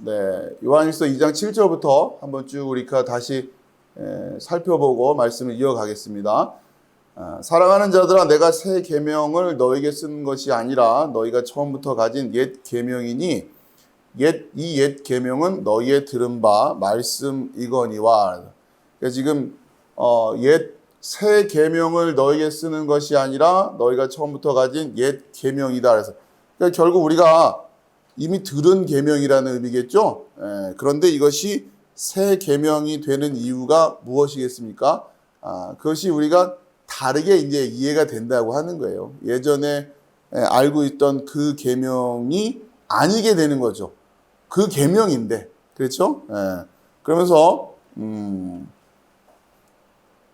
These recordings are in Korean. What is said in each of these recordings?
네, 요한일서 2장 7절부터 한번 쭉 우리가 다시 살펴보고 말씀을 이어가겠습니다. 사랑하는 자들아, 내가 새 계명을 너에게 쓴 것이 아니라 너희가 처음부터 가진 옛 계명이니 이 옛 계명은 너희의 들은 바 말씀이거니와. 그러니까 지금 새 계명을 너희에게 쓰는 것이 아니라 너희가 처음부터 가진 옛 계명이다. 그래서 그러니까 결국 우리가 이미 들은 계명이라는 의미겠죠. 그런데 이것이 새 계명이 되는 이유가 무엇이겠습니까? 그것이 우리가 다르게 이제 이해가 된다고 하는 거예요. 예전에 알고 있던 그 계명이 아니게 되는 거죠. 그 계명인데, 그렇죠? 그러면서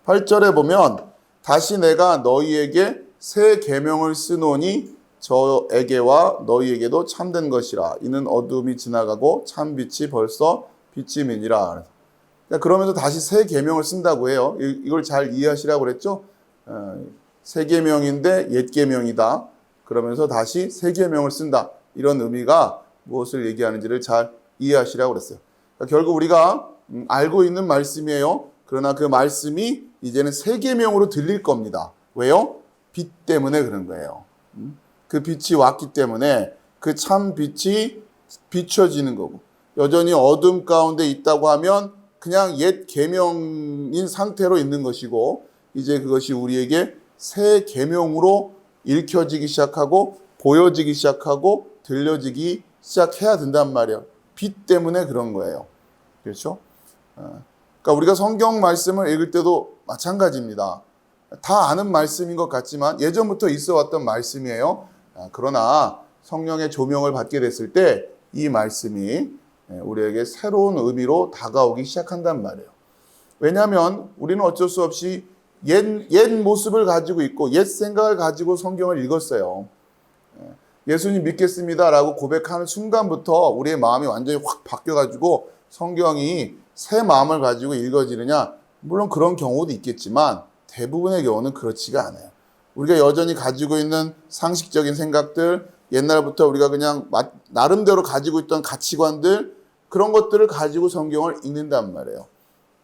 8절에 보면 다시 내가 너희에게 새 계명을 쓰노니 저에게와 너희에게도 참된 것이라. 이는 어둠이 지나가고 참 빛이 벌써 비침이니라. 그러면서 다시 새 계명을 쓴다고 해요. 이걸 잘 이해하시라고 그랬죠? 새 계명인데 옛 계명이다. 그러면서 다시 새 계명을 쓴다. 이런 의미가 무엇을 얘기하는지를 잘 이해하시라고 그랬어요. 그러니까 결국 우리가 알고 있는 말씀이에요. 그러나 그 말씀이 이제는 새 계명으로 들릴 겁니다. 왜요? 빛 때문에 그런 거예요. 그 빛이 왔기 때문에 그 참 빛이 비춰지는 거고, 여전히 어둠 가운데 있다고 하면 그냥 옛 계명인 상태로 있는 것이고, 이제 그것이 우리에게 새 계명으로 읽혀지기 시작하고 보여지기 시작하고 들려지기 시작해야 된단 말이에요. 빛 때문에 그런 거예요. 그렇죠? 그러니까 우리가 성경 말씀을 읽을 때도 마찬가지입니다. 다 아는 말씀인 것 같지만 예전부터 있어 왔던 말씀이에요. 그러나 성령의 조명을 받게 됐을 때 이 말씀이 우리에게 새로운 의미로 다가오기 시작한단 말이에요. 왜냐하면 우리는 어쩔 수 없이 옛 모습을 가지고 있고 옛 생각을 가지고 성경을 읽었어요. 예수님 믿겠습니다라고 고백하는 순간부터 우리의 마음이 완전히 확 바뀌어가지고 성경이 새 마음을 가지고 읽어지느냐? 물론 그런 경우도 있겠지만 대부분의 경우는 그렇지가 않아요. 우리가 여전히 가지고 있는 상식적인 생각들, 옛날부터 우리가 그냥 나름대로 가지고 있던 가치관들, 그런 것들을 가지고 성경을 읽는단 말이에요.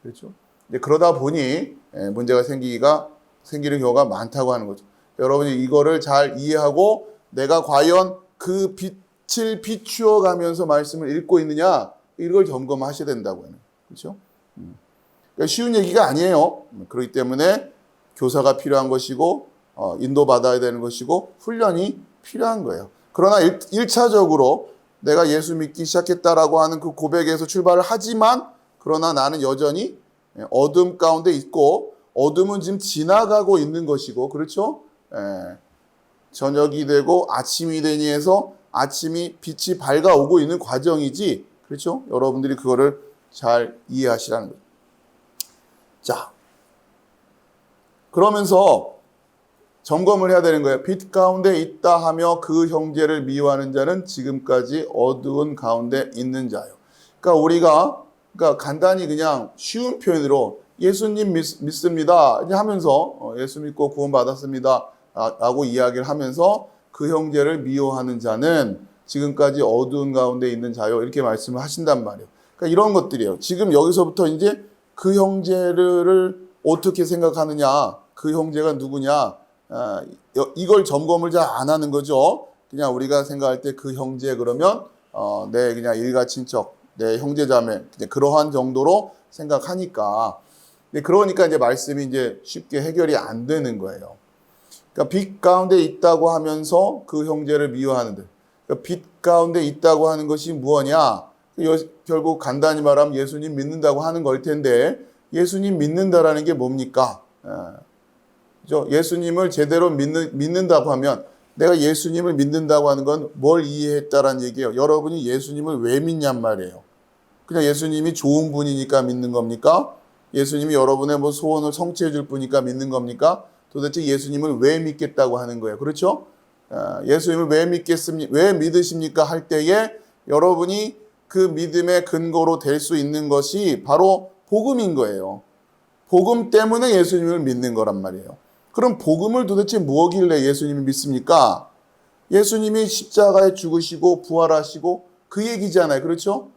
그렇죠? 그러다 보니 문제가 생기는 경우가 많다고 하는 거죠. 여러분이 이거를 잘 이해하고 내가 과연 그 빛을 비추어 가면서 말씀을 읽고 있느냐, 이걸 점검하셔야 된다고 하는 거예요. 그렇죠? 그러니까 쉬운 얘기가 아니에요. 그렇기 때문에 교사가 필요한 것이고 인도받아야 되는 것이고 훈련이 필요한 거예요. 그러나 1차적으로 내가 예수 믿기 시작했다라고 하는 그 고백에서 출발을 하지만, 그러나 나는 여전히 어둠 가운데 있고 어둠은 지금 지나가고 있는 것이고, 그렇죠? 저녁이 되고 아침이 되니 해서 아침이 빛이 밝아오고 있는 과정이지, 그렇죠? 여러분들이 그거를 잘 이해하시라는 거예요. 자, 그러면서 점검을 해야 되는 거예요. 빛 가운데 있다 하며 그 형제를 미워하는 자는 지금까지 어두운 가운데 있는 자요. 그러니까 우리가 간단히 그냥 쉬운 표현으로 예수님 믿습니다 하면서 예수 믿고 구원 받았습니다 라고 이야기를 하면서 그 형제를 미워하는 자는 지금까지 어두운 가운데 있는 자요, 이렇게 말씀을 하신단 말이에요. 그러니까 이런 것들이에요. 지금 여기서부터 이제 그 형제를 어떻게 생각하느냐, 그 형제가 누구냐, 이걸 점검을 잘 안 하는 거죠. 그냥 우리가 생각할 때 그 형제 그러면 내 그냥 일가친척, 내 형제자매, 그러한 정도로 생각하니까, 그러니까 이제 말씀이 이제 쉽게 해결이 안 되는 거예요. 그러니까 빛 가운데 있다고 하면서 그 형제를 미워하는데, 그러니까 빛 가운데 있다고 하는 것이 무엇이냐? 결국 간단히 말하면 예수님 믿는다고 하는 걸 텐데, 예수님 믿는다라는 게 뭡니까? 예수님을 제대로 믿는다고 하면, 내가 예수님을 믿는다고 하는 건 뭘 이해했다라는 얘기예요. 여러분이 예수님을 왜 믿냔 말이에요. 그냥 예수님이 좋은 분이니까 믿는 겁니까? 예수님이 여러분의 뭐 소원을 성취해 줄 분이니까 믿는 겁니까? 도대체 예수님을 왜 믿겠다고 하는 거예요. 그렇죠? 예수님을 왜 믿으십니까? 할 때에 여러분이 그 믿음의 근거로 될 수 있는 것이 바로 복음인 거예요. 복음 때문에 예수님을 믿는 거란 말이에요. 그럼 복음을 도대체 뭐길래 예수님을 믿습니까? 예수님이 십자가에 죽으시고 부활하시고 그 얘기잖아요. 그렇죠?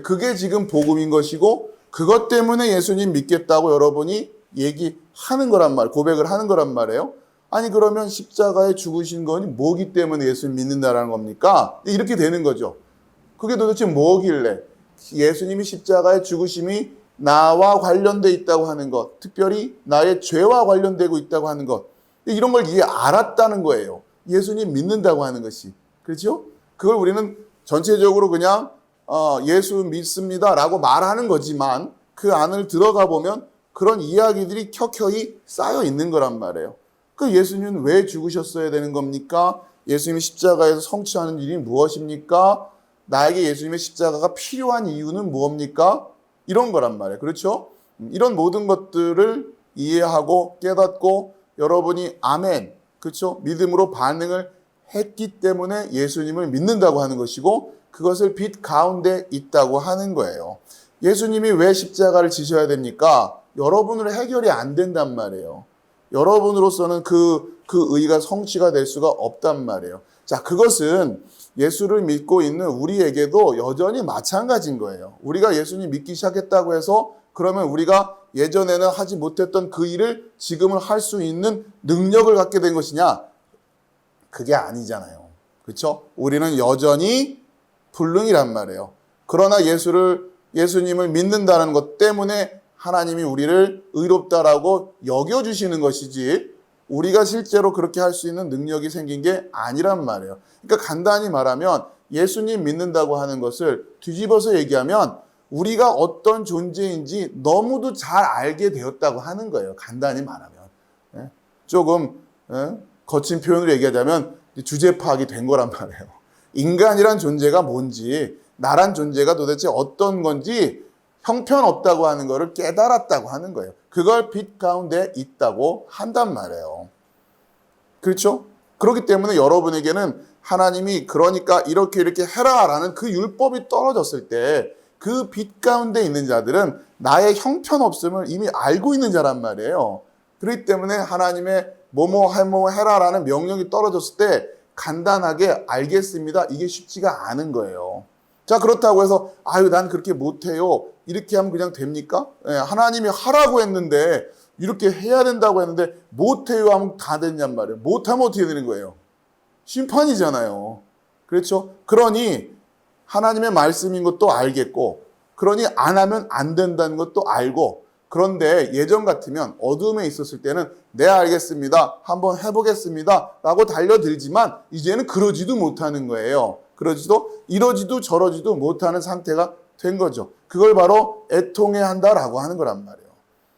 그게 지금 복음인 것이고 그것 때문에 예수님 믿겠다고 여러분이 얘기하는 거란 말, 고백을 하는 거란 말이에요. 아니 그러면 십자가에 죽으신 거니 뭐기 때문에 예수님 믿는다라는 겁니까? 이렇게 되는 거죠. 그게 도대체 뭐길래 예수님이 십자가에 죽으심이 나와 관련돼 있다고 하는 것, 특별히 나의 죄와 관련되고 있다고 하는 것, 이런 걸 이해 알았다는 거예요. 예수님 믿는다고 하는 것이. 그렇죠? 그걸 우리는 전체적으로 그냥 예수 믿습니다라고 말하는 거지만 그 안을 들어가 보면 그런 이야기들이 켜켜이 쌓여 있는 거란 말이에요. 그 예수님은 왜 죽으셨어야 되는 겁니까? 예수님이 십자가에서 성취하는 일이 무엇입니까? 나에게 예수님의 십자가가 필요한 이유는 무엇입니까? 이런 거란 말이에요. 그렇죠? 이런 모든 것들을 이해하고 깨닫고 여러분이 아멘, 그렇죠? 믿음으로 반응을 했기 때문에 예수님을 믿는다고 하는 것이고 그것을 빛 가운데 있다고 하는 거예요. 예수님이 왜 십자가를 지셔야 됩니까? 여러분으로 해결이 안 된단 말이에요. 여러분으로서는 그 의가 성취가 될 수가 없단 말이에요. 자, 그것은 예수를 믿고 있는 우리에게도 여전히 마찬가지인 거예요. 우리가 예수님 믿기 시작했다고 해서 그러면 우리가 예전에는 하지 못했던 그 일을 지금은 할 수 있는 능력을 갖게 된 것이냐? 그게 아니잖아요. 그렇죠? 우리는 여전히 불능이란 말이에요. 그러나 예수님을 믿는다는 것 때문에 하나님이 우리를 의롭다라고 여겨주시는 것이지 우리가 실제로 그렇게 할 수 있는 능력이 생긴 게 아니란 말이에요. 그러니까 간단히 말하면 예수님 믿는다고 하는 것을 뒤집어서 얘기하면 우리가 어떤 존재인지 너무도 잘 알게 되었다고 하는 거예요. 간단히 말하면. 조금 거친 표현으로 얘기하자면 주제 파악이 된 거란 말이에요. 인간이란 존재가 뭔지, 나란 존재가 도대체 어떤 건지 형편없다고 하는 것을 깨달았다고 하는 거예요. 그걸 빛 가운데 있다고 한단 말이에요. 그렇죠? 그렇기 때문에 여러분에게는 하나님이 그러니까 이렇게 해라라는 그 율법이 떨어졌을 때 그 빛 가운데 있는 자들은 나의 형편없음을 이미 알고 있는 자란 말이에요. 그렇기 때문에 하나님의 뭐뭐 해라라는 명령이 떨어졌을 때 간단하게 알겠습니다. 이게 쉽지가 않은 거예요. 자, 그렇다고 해서 난 그렇게 못해요. 이렇게 하면 그냥 됩니까? 하나님이 하라고 했는데 이렇게 해야 된다고 했는데 못해요 하면 다 됐냔 말이에요. 못하면 어떻게 되는 거예요? 심판이잖아요. 그렇죠? 그러니 하나님의 말씀인 것도 알겠고 그러니 안 하면 안 된다는 것도 알고 그런데 예전 같으면 어둠에 있었을 때는 네 알겠습니다. 한번 해보겠습니다. 라고 달려들지만 이제는 그러지도 못하는 거예요. 이러지도 저러지도 못하는 상태가 된 거죠. 그걸 바로 애통해야 한다라고 하는 거란 말이에요.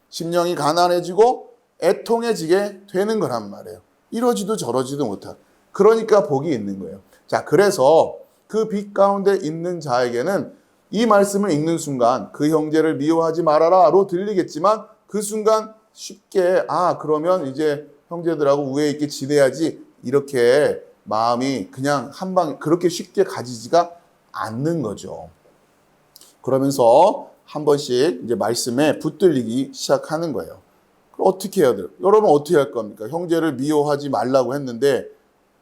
심령이 가난해지고 애통해지게 되는 거란 말이에요. 이러지도 저러지도 못하고. 그러니까 복이 있는 거예요. 자, 그래서 그 빛 가운데 있는 자에게는 이 말씀을 읽는 순간 그 형제를 미워하지 말아라로 들리겠지만 그 순간 쉽게 그러면 이제 형제들하고 우애 있게 지내야지 이렇게 마음이 그냥 한방 그렇게 쉽게 가지지가 않는 거죠. 그러면서 한 번씩 이제 말씀에 붙들리기 시작하는 거예요. 그럼 어떻게 해야 돼요? 여러분 어떻게 할 겁니까? 형제를 미워하지 말라고 했는데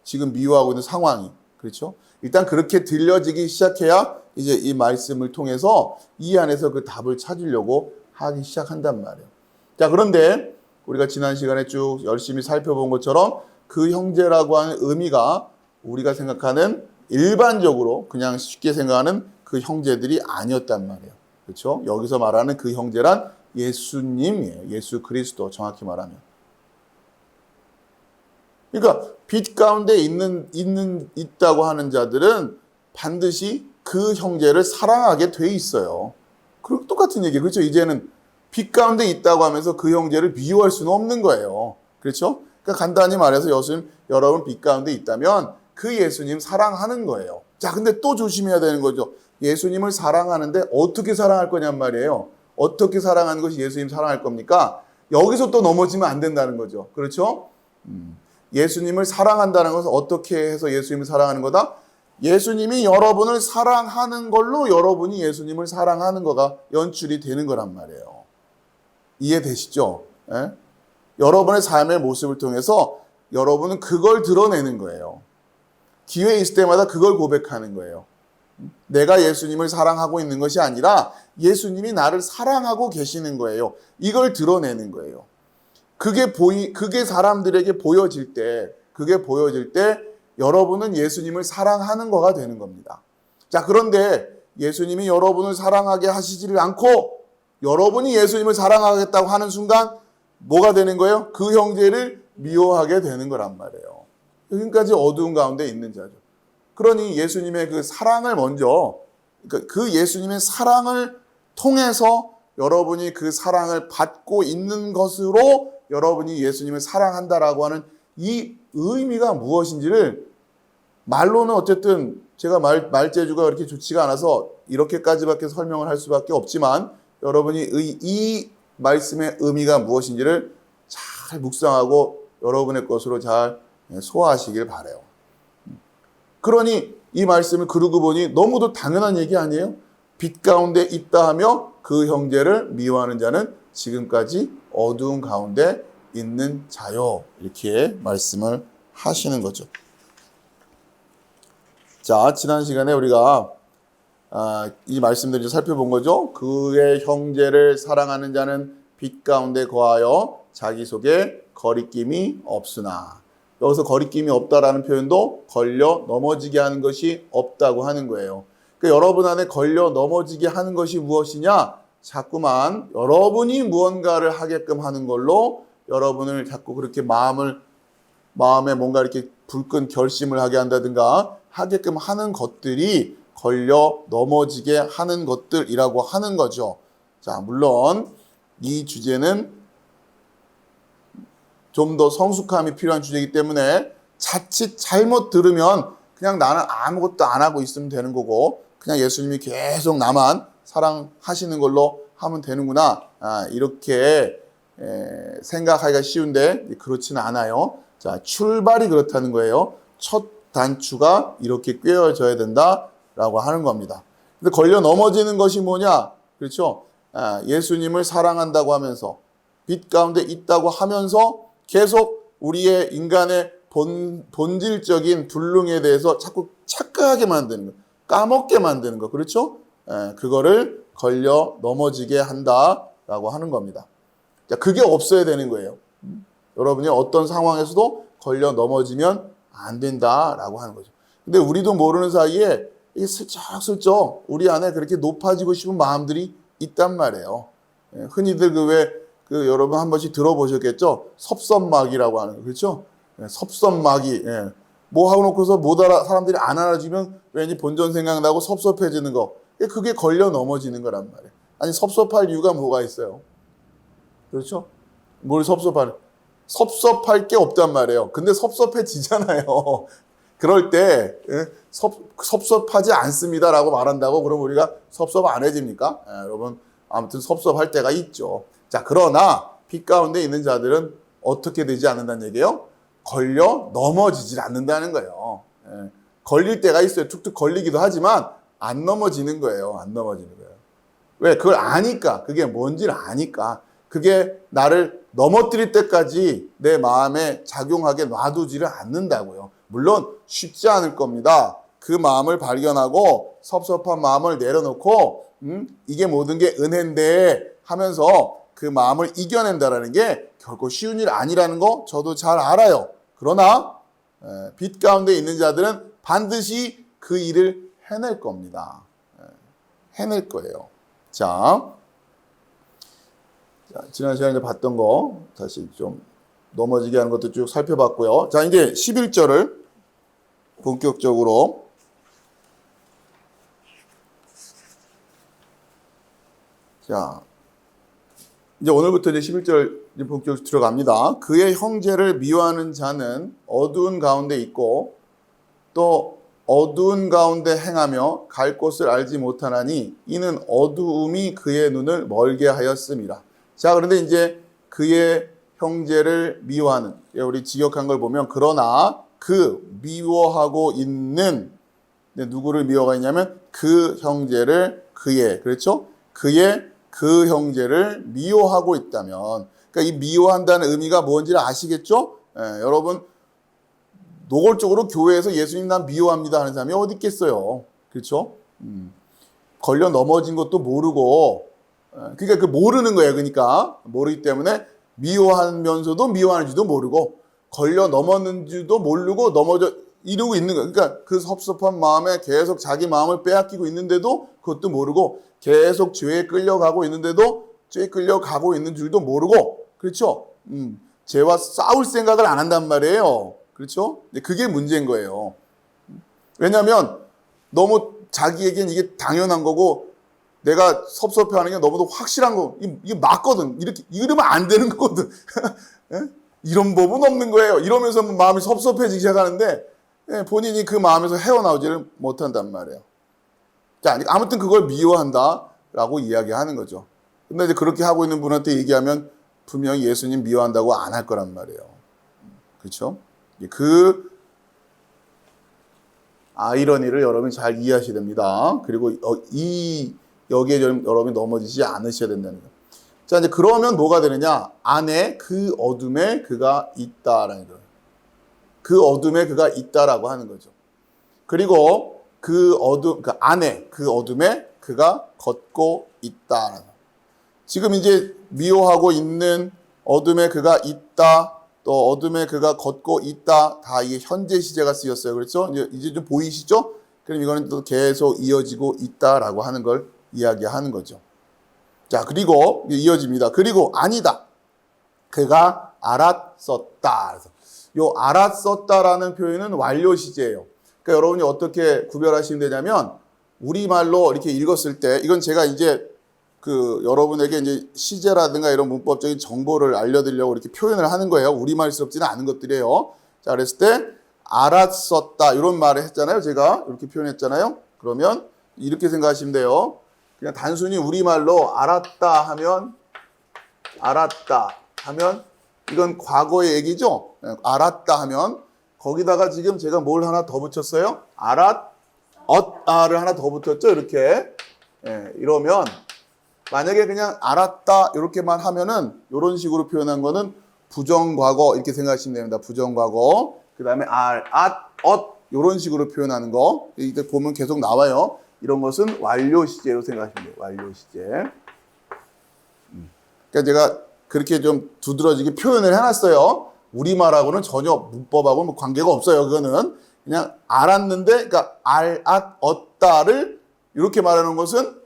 지금 미워하고 있는 상황이 그렇죠? 일단 그렇게 들려지기 시작해야 이제 이 말씀을 통해서 이 안에서 그 답을 찾으려고 하기 시작한단 말이에요. 자, 그런데 우리가 지난 시간에 쭉 열심히 살펴본 것처럼 그 형제라고 하는 의미가 우리가 생각하는 일반적으로 그냥 쉽게 생각하는 그 형제들이 아니었단 말이에요. 그렇죠? 여기서 말하는 그 형제란 예수님이에요. 예수 그리스도 정확히 말하면. 그러니까 빛 가운데 있다고 하는 자들은 반드시 그 형제를 사랑하게 돼 있어요. 그리고 똑같은 얘기 그렇죠? 이제는 빛 가운데 있다고 하면서 그 형제를 미워할 수는 없는 거예요. 그렇죠? 그러니까 간단히 말해서 여러분 빛 가운데 있다면 그 예수님 사랑하는 거예요. 자, 근데 또 조심해야 되는 거죠. 예수님을 사랑하는데 어떻게 사랑할 거냔 말이에요. 어떻게 사랑하는 것이 예수님 사랑할 겁니까? 여기서 또 넘어지면 안 된다는 거죠. 그렇죠? 예수님을 사랑한다는 것은 어떻게 해서 예수님을 사랑하는 거다? 예수님이 여러분을 사랑하는 걸로 여러분이 예수님을 사랑하는 거가 연출이 되는 거란 말이에요. 이해되시죠? 예? 여러분의 삶의 모습을 통해서 여러분은 그걸 드러내는 거예요. 기회 있을 때마다 그걸 고백하는 거예요. 내가 예수님을 사랑하고 있는 것이 아니라 예수님이 나를 사랑하고 계시는 거예요. 이걸 드러내는 거예요. 그게 사람들에게 보여질 때, 여러분은 예수님을 사랑하는 거가 되는 겁니다. 자, 그런데 예수님이 여러분을 사랑하게 하시지를 않고 여러분이 예수님을 사랑하겠다고 하는 순간 뭐가 되는 거예요? 그 형제를 미워하게 되는 거란 말이에요. 여기까지 어두운 가운데 있는 자죠. 그러니 예수님의 그 사랑을 먼저, 그 예수님의 사랑을 통해서 여러분이 그 사랑을 받고 있는 것으로 여러분이 예수님을 사랑한다라고 하는 이 의미가 무엇인지를 말로는 어쨌든 제가 말재주가 그렇게 좋지가 않아서 이렇게까지밖에 설명을 할 수밖에 없지만 여러분이 이 말씀의 의미가 무엇인지를 잘 묵상하고 여러분의 것으로 잘 소화하시길 바라요. 그러니 이 말씀을 그러고 보니 너무도 당연한 얘기 아니에요? 빛 가운데 있다 하며 그 형제를 미워하는 자는 지금까지 어두운 가운데 있는 자요. 이렇게 말씀을 하시는 거죠. 자, 지난 시간에 우리가 이 말씀들을 살펴본 거죠. 그의 형제를 사랑하는 자는 빛 가운데 거하여 자기 속에 거리낌이 없으나, 여기서 거리낌이 없다라는 표현도 걸려 넘어지게 하는 것이 없다고 하는 거예요. 그러니까 여러분 안에 걸려 넘어지게 하는 것이 무엇이냐? 자꾸만 여러분이 무언가를 하게끔 하는 걸로 여러분을 자꾸 그렇게 마음에 뭔가 이렇게 불끈 결심을 하게 한다든가 하게끔 하는 것들이 걸려 넘어지게 하는 것들이라고 하는 거죠. 자, 물론 이 주제는 좀 더 성숙함이 필요한 주제이기 때문에 자칫 잘못 들으면 그냥 나는 아무것도 안 하고 있으면 되는 거고 그냥 예수님이 계속 나만 사랑하시는 걸로 하면 되는구나, 이렇게 생각하기가 쉬운데 그렇지는 않아요. 자, 출발이 그렇다는 거예요. 첫 단추가 이렇게 꿰어져야 된다라고 하는 겁니다. 근데 걸려 넘어지는 것이 뭐냐? 그렇죠? 예수님을 사랑한다고 하면서 빛 가운데 있다고 하면서 계속 우리의 인간의 본질적인 불능에 대해서 자꾸 착각하게 만드는 거, 까먹게 만드는 거, 그렇죠? 그거를 걸려 넘어지게 한다라고 하는 겁니다. 자, 그게 없어야 되는 거예요. 여러분이 어떤 상황에서도 걸려 넘어지면 안 된다라고 하는 거죠. 근데 우리도 모르는 사이에 이게 슬쩍슬쩍 우리 안에 그렇게 높아지고 싶은 마음들이 있단 말이에요. 흔히들 여러분 한 번씩 들어보셨겠죠? 섭섭마귀라고 하는 거, 그렇죠? 섭섭마귀. 뭐 하고 놓고서 사람들이 안 알아주면 왠지 본전 생각나고 섭섭해지는 거. 그게 걸려 넘어지는 거란 말이에요. 아니, 섭섭할 이유가 뭐가 있어요? 그렇죠? 뭘 섭섭할 게 없단 말이에요. 근데 섭섭해지잖아요. 그럴 때 섭섭하지 않습니다라고 말한다고 그럼 우리가 섭섭 안 해집니까? 여러분, 아무튼 섭섭할 때가 있죠. 자, 그러나 빛 가운데 있는 자들은 어떻게 되지 않는다는 얘기예요? 걸려 넘어지질 않는다는 거예요. 걸릴 때가 있어요. 툭툭 걸리기도 하지만 안 넘어지는 거예요. 안 넘어지는 거예요. 왜? 그걸 아니까. 그게 뭔지를 아니까. 그게 나를 넘어뜨릴 때까지 내 마음에 작용하게 놔두지를 않는다고요. 물론 쉽지 않을 겁니다. 그 마음을 발견하고 섭섭한 마음을 내려놓고 이게 모든 게 은혜인데 하면서 그 마음을 이겨낸다라는 게 결코 쉬운 일 아니라는 거 저도 잘 알아요. 그러나 빛 가운데 있는 자들은 반드시 그 일을 해낼 겁니다. 해낼 거예요. 자, 지난 시간에 봤던 거 다시 좀 넘어지게 하는 것도 쭉 살펴봤고요. 자, 이제 11절을 본격적으로 이제 오늘부터 이제 11절 본격적으로 들어갑니다. 그의 형제를 미워하는 자는 어두운 가운데 있고 또 어두운 가운데 행하며 갈 곳을 알지 못하나니 이는 어두움이 그의 눈을 멀게 하였음이라. 자, 그런데 이제 그의 형제를 미워하는, 우리 직역한 걸 보면 그러나 그 미워하고 있는, 누구를 미워가 있냐면 그 형제를 그렇죠? 그 형제를 미워하고 있다면, 그러니까 이 미워한다는 의미가 뭔지를 아시겠죠? 여러분, 노골적으로 교회에서 예수님 난 미워합니다 하는 사람이 어디 있겠어요? 그렇죠? 걸려 넘어진 것도 모르고, 그러니까 그 모르는 거예요. 그러니까 모르기 때문에 미워하면서도 미워하는지도 모르고, 걸려 넘었는지도 모르고 넘어져 이러고 있는 거예요. 그러니까 그 섭섭한 마음에 계속 자기 마음을 빼앗기고 있는데도 그것도 모르고, 계속 죄에 끌려가고 있는데도 죄에 끌려가고 있는 줄도 모르고, 그렇죠? 죄와 싸울 생각을 안 한단 말이에요. 그렇죠? 그게 문제인 거예요. 왜냐하면 너무 자기에겐 이게 당연한 거고, 내가 섭섭해하는 게 너무도 확실한 거, 이게 맞거든. 이렇게 이러면 안 되는 거거든. 이런 법은 없는 거예요. 이러면서 마음이 섭섭해지기 시작하는데 본인이 그 마음에서 헤어나오지를 못한단 말이에요. 자, 아무튼 그걸 미워한다라고 이야기하는 거죠. 근데 이제 그렇게 하고 있는 분한테 얘기하면 분명히 예수님 미워한다고 안 할 거란 말이에요. 그렇죠? 그 아이러니를 여러분이 잘 이해하셔야 됩니다. 그리고 여기에 여러분이 넘어지지 않으셔야 된다는 거예요. 자, 이제 그러면 뭐가 되느냐? 안에 그 어둠에 그가 있다라는 거예요. 그 어둠에 그가 있다라고 하는 거죠. 그리고 그 안에 그 어둠에 그가 걷고 있다라는 거예요. 지금 이제 미워하고 있는 어둠에 그가 있다, 또 어둠에 그가 걷고 있다, 다 이게 현재 시제가 쓰였어요. 그렇죠? 이제 좀 보이시죠? 그럼 이거는 또 계속 이어지고 있다라고 하는 걸 이야기하는 거죠. 자, 그리고 이어집니다. 그리고 아니다. 그가 알았었다. 요 알았었다라는 표현은 완료 시제예요. 그러니까 여러분이 어떻게 구별하시면 되냐면, 우리말로 이렇게 읽었을 때, 이건 제가 이제 여러분에게 이제 시제라든가 이런 문법적인 정보를 알려드리려고 이렇게 표현을 하는 거예요. 우리말스럽지는 않은 것들이에요. 자, 그랬을 때 알았었다 이런 말을 했잖아요. 제가 이렇게 표현했잖아요. 그러면 이렇게 생각하시면 돼요. 그냥 단순히 우리말로 알았다 하면 이건 과거의 얘기죠. 알았다 하면 거기다가 지금 제가 뭘 하나 더 붙였어요? 를 하나 더 붙였죠. 이렇게. 이러면 만약에 그냥 알았다 이렇게만 하면은 이런 식으로 표현한 거는 부정과거 이렇게 생각하시면 됩니다. 부정과거. 그 다음에 이런 식으로 표현하는 거. 이때 보면 계속 나와요. 이런 것은 완료 시제로 생각하시면 돼요. 완료 시제. 그러니까 제가 그렇게 좀 두드러지게 표현을 해놨어요. 우리말하고는 전혀 문법하고 뭐 관계가 없어요. 그거는 그냥 알았는데, 그러니까 알았었다를 이렇게 말하는 것은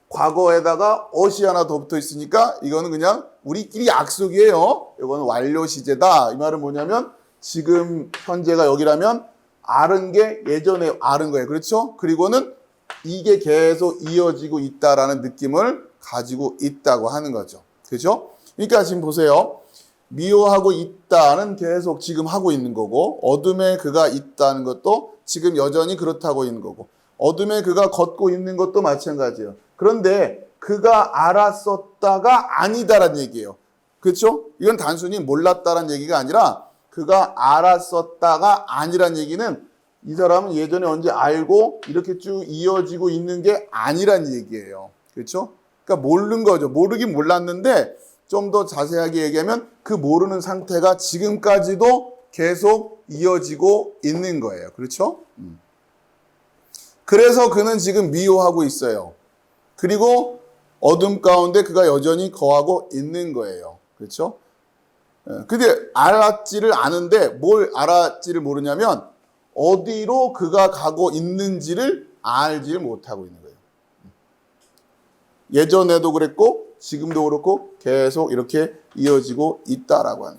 과거에다가 엇이 하나 더 붙어 있으니까 이거는 그냥 우리끼리 약속이에요. 이거는 완료 시제다. 이 말은 뭐냐면 지금 현재가 여기라면 알은 게 예전에 알은 거예요. 그렇죠? 그리고는 이게 계속 이어지고 있다라는 느낌을 가지고 있다고 하는 거죠. 그렇죠? 그러니까 지금 보세요. 미워하고 있다는 계속 지금 하고 있는 거고, 어둠에 그가 있다는 것도 지금 여전히 그렇다고 있는 거고, 어둠에 그가 걷고 있는 것도 마찬가지예요. 그런데 그가 알았었다가 아니다라는 얘기예요. 그렇죠? 이건 단순히 몰랐다라는 얘기가 아니라 그가 알았었다가 아니란 얘기는 이 사람은 예전에 언제 알고 이렇게 쭉 이어지고 있는 게 아니란 얘기예요. 그렇죠? 그러니까 모르는 거죠. 모르긴 몰랐는데 좀 더 자세하게 얘기하면 그 모르는 상태가 지금까지도 계속 이어지고 있는 거예요. 그렇죠? 그래서 그는 지금 미워하고 있어요. 그리고 어둠 가운데 그가 여전히 거하고 있는 거예요. 그렇죠? 근데 알았지를 아는데 뭘 알았지를 모르냐면 어디로 그가 가고 있는지를 알지 못하고 있는 거예요. 예전에도 그랬고 지금도 그렇고 계속 이렇게 이어지고 있다라고 하는.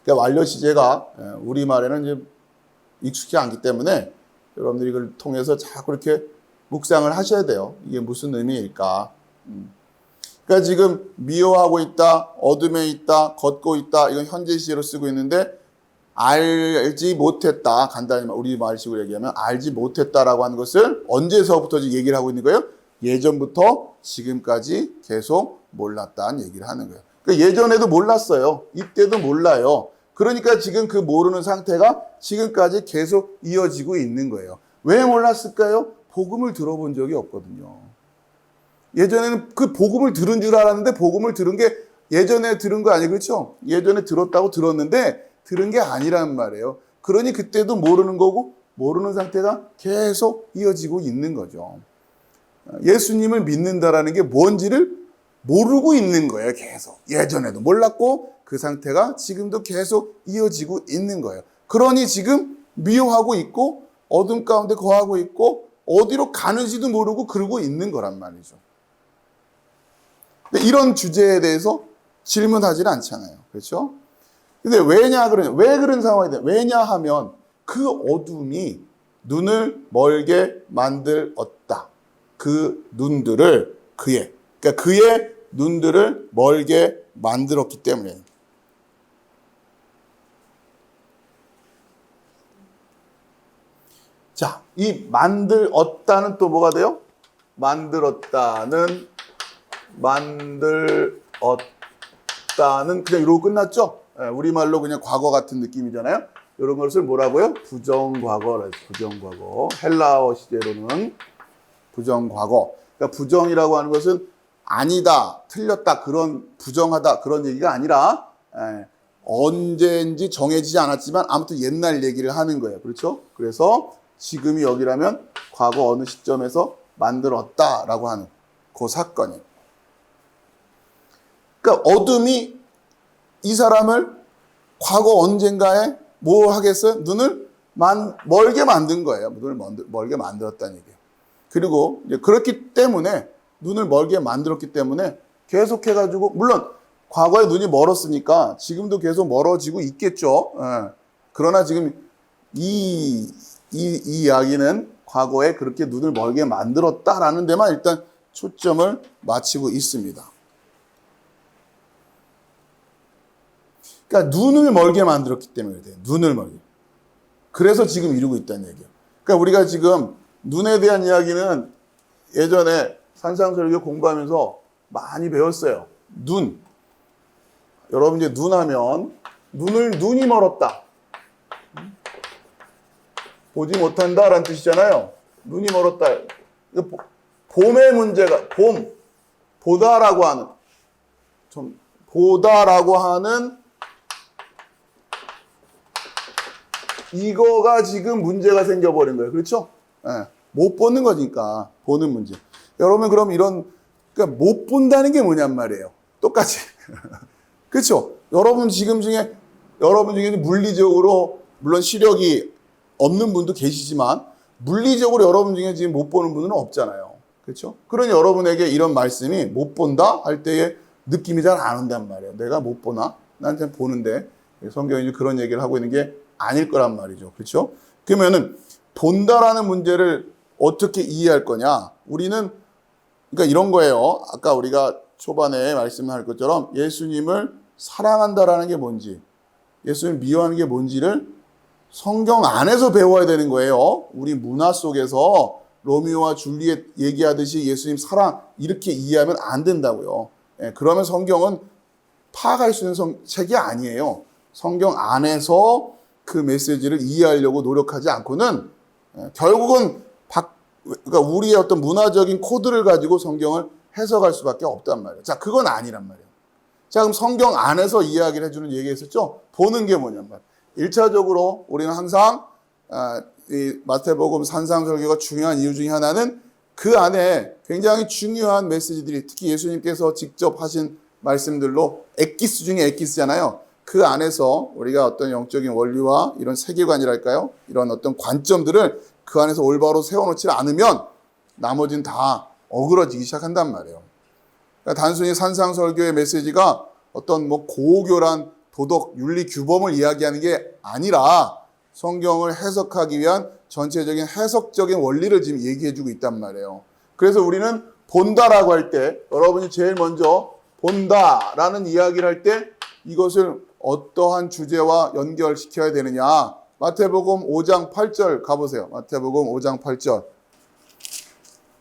그러니까 완료 시제가 우리말에는 이제 익숙지 않기 때문에 여러분들이 이걸 통해서 자꾸 이렇게 묵상을 하셔야 돼요. 이게 무슨 의미일까? 그러니까 지금 미워하고 있다, 어둠에 있다, 걷고 있다. 이건 현재 시제로 쓰고 있는데 알지 못했다. 간단히 우리말식으로 얘기하면 알지 못했다라고 하는 것을 언제서부터 얘기를 하고 있는 거예요? 예전부터 지금까지 계속 몰랐다는 얘기를 하는 거예요. 그러니까 예전에도 몰랐어요. 이때도 몰라요. 그러니까 지금 그 모르는 상태가 지금까지 계속 이어지고 있는 거예요. 왜 몰랐을까요? 복음을 들어본 적이 없거든요. 예전에는 그 복음을 들은 줄 알았는데 복음을 들은 게 예전에 들은 거 아니에요. 그렇죠? 예전에 들었다고 들었는데 들은 게 아니란 말이에요. 그러니 그때도 모르는 거고 모르는 상태가 계속 이어지고 있는 거죠. 예수님을 믿는다라는 게 뭔지를 모르고 있는 거예요. 계속. 예전에도 몰랐고 그 상태가 지금도 계속 이어지고 있는 거예요. 그러니 지금 미워하고 있고 어둠 가운데 거하고 있고 어디로 가는지도 모르고 그러고 있는 거란 말이죠. 근데 이런 주제에 대해서 질문하지는 않잖아요. 그렇죠? 근데 왜 그런 상황이 돼? 왜냐하면 그 어둠이 눈을 멀게 만들었다. 그 눈들을 그러니까 그의 눈들을 멀게 만들었기 때문에. 자, 이 만들었다는 또 뭐가 돼요? 만들었다는 그냥 이러고 끝났죠? 우리말로 그냥 과거 같은 느낌이잖아요. 이런 것을 뭐라고요? 부정과거라. 부정과거. 헬라어 시제로는 부정과거. 그러니까 부정이라고 하는 것은 아니다, 틀렸다, 그런 부정하다 그런 얘기가 아니라 언제인지 정해지지 않았지만 아무튼 옛날 얘기를 하는 거예요. 그렇죠? 그래서 지금이 여기라면 과거 어느 시점에서 만들었다라고 하는 그 사건이에요. 그러니까 어둠이 이 사람을 과거 언젠가에 뭐 하겠어요? 눈을 멀게 만든 거예요. 눈을 멀게 만들었다는 얘기예요. 그리고 이제 그렇기 때문에 눈을 멀게 만들었기 때문에 계속해가지고 물론 과거에 눈이 멀었으니까 지금도 계속 멀어지고 있겠죠. 그러나 지금 이 이야기는 과거에 그렇게 눈을 멀게 만들었다라는 데만 일단 초점을 맞추고 있습니다. 그러니까 눈을 멀게 만들었기 때문에 그래요. 눈을 멀게. 그래서 지금 이루고 있다는 얘기예요. 그러니까 우리가 지금 눈에 대한 이야기는 예전에 산상설교 공부하면서 많이 배웠어요. 눈. 여러분 이제 눈 하면 눈이 멀었다. 보지 못한다라는 뜻이잖아요. 눈이 멀었다. 봄의 문제가 보다라고 하는 이거가 지금 문제가 생겨버린 거예요. 그렇죠? 못 보는 거니까 보는 문제. 여러분 그럼 그러니까 못 본다는 게 뭐냔 말이에요. 똑같이. 그렇죠? 여러분 중에 물리적으로 물론 시력이 없는 분도 계시지만 물리적으로 여러분 중에 지금 못 보는 분은 없잖아요. 그렇죠? 그러니 여러분에게 이런 말씀이 못 본다 할 때의 느낌이 잘 안 온단 말이에요. 내가 못 보나? 난 그냥 보는데 성경이 그런 얘기를 하고 있는 게 아닐 거란 말이죠. 그렇죠? 그러면은 본다라는 문제를 어떻게 이해할 거냐? 우리는 그러니까 이런 거예요. 아까 우리가 초반에 말씀할 것처럼 예수님을 사랑한다라는 게 뭔지, 예수님을 미워하는 게 뭔지를 성경 안에서 배워야 되는 거예요. 우리 문화 속에서 로미오와 줄리엣 얘기하듯이 예수님 사랑 이렇게 이해하면 안 된다고요. 그러면 성경은 파악할 수 있는 책이 아니에요. 성경 안에서 그 메시지를 이해하려고 노력하지 않고는 결국은 그러니까 우리의 어떤 문화적인 코드를 가지고 성경을 해석할 수밖에 없단 말이에요. 자, 그건 아니란 말이에요. 자, 그럼 성경 안에서 이야기를 해주는 얘기했었죠? 보는 게 뭐냐면 1차적으로 우리는 항상 이 마태복음 산상설교가 중요한 이유 중에 하나는 그 안에 굉장히 중요한 메시지들이 특히 예수님께서 직접 하신 말씀들로 엑기스 중에 엑기스잖아요. 그 안에서 우리가 어떤 영적인 원리와 이런 세계관이랄까요? 이런 어떤 관점들을 그 안에서 올바로 세워놓지 않으면 나머지는 다 어그러지기 시작한단 말이에요. 그러니까 단순히 산상설교의 메시지가 어떤 고교란 도덕, 윤리, 규범을 이야기하는 게 아니라 성경을 해석하기 위한 전체적인 해석적인 원리를 지금 얘기해주고 있단 말이에요. 그래서 우리는 본다라고 할 때 여러분이 제일 먼저 본다라는 이야기를 할 때 이것을 어떠한 주제와 연결시켜야 되느냐. 마태복음 5장 8절 가보세요. 마태복음 5장 8절.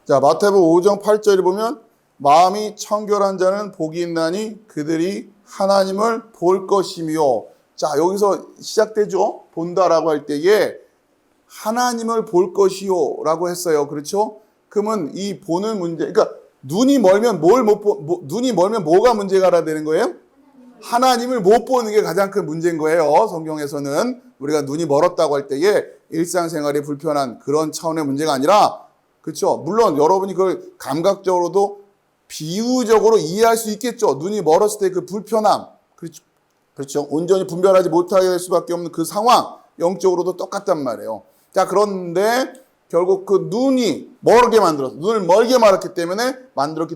자, 마태복음 5장 8절을 보면 마음이 청결한 자는 복이 있나니 그들이 하나님을 볼 것이며. 자, 여기서 시작되죠. 본다라고 할 때에 하나님을 볼 것이요 라고 했어요. 그렇죠? 그러면 이 보는 문제, 그러니까 눈이 멀면 눈이 멀면 뭐가 문제가 되는 거예요? 하나님을 못 보는 게 가장 큰 문제인 거예요. 성경에서는. 우리가 눈이 멀었다고 할 때에 일상생활이 불편한 그런 차원의 문제가 아니라, 그렇죠? 물론 여러분이 그걸 감각적으로도 비유적으로 이해할 수 있겠죠. 눈이 멀었을 때 그 불편함, 그렇죠? 그렇죠? 온전히 분별하지 못하게 될 수밖에 없는 그 상황, 영적으로도 똑같단 말이에요. 자, 그런데 결국 그 눈이 멀게 만들었어. 눈을 멀게 만들었기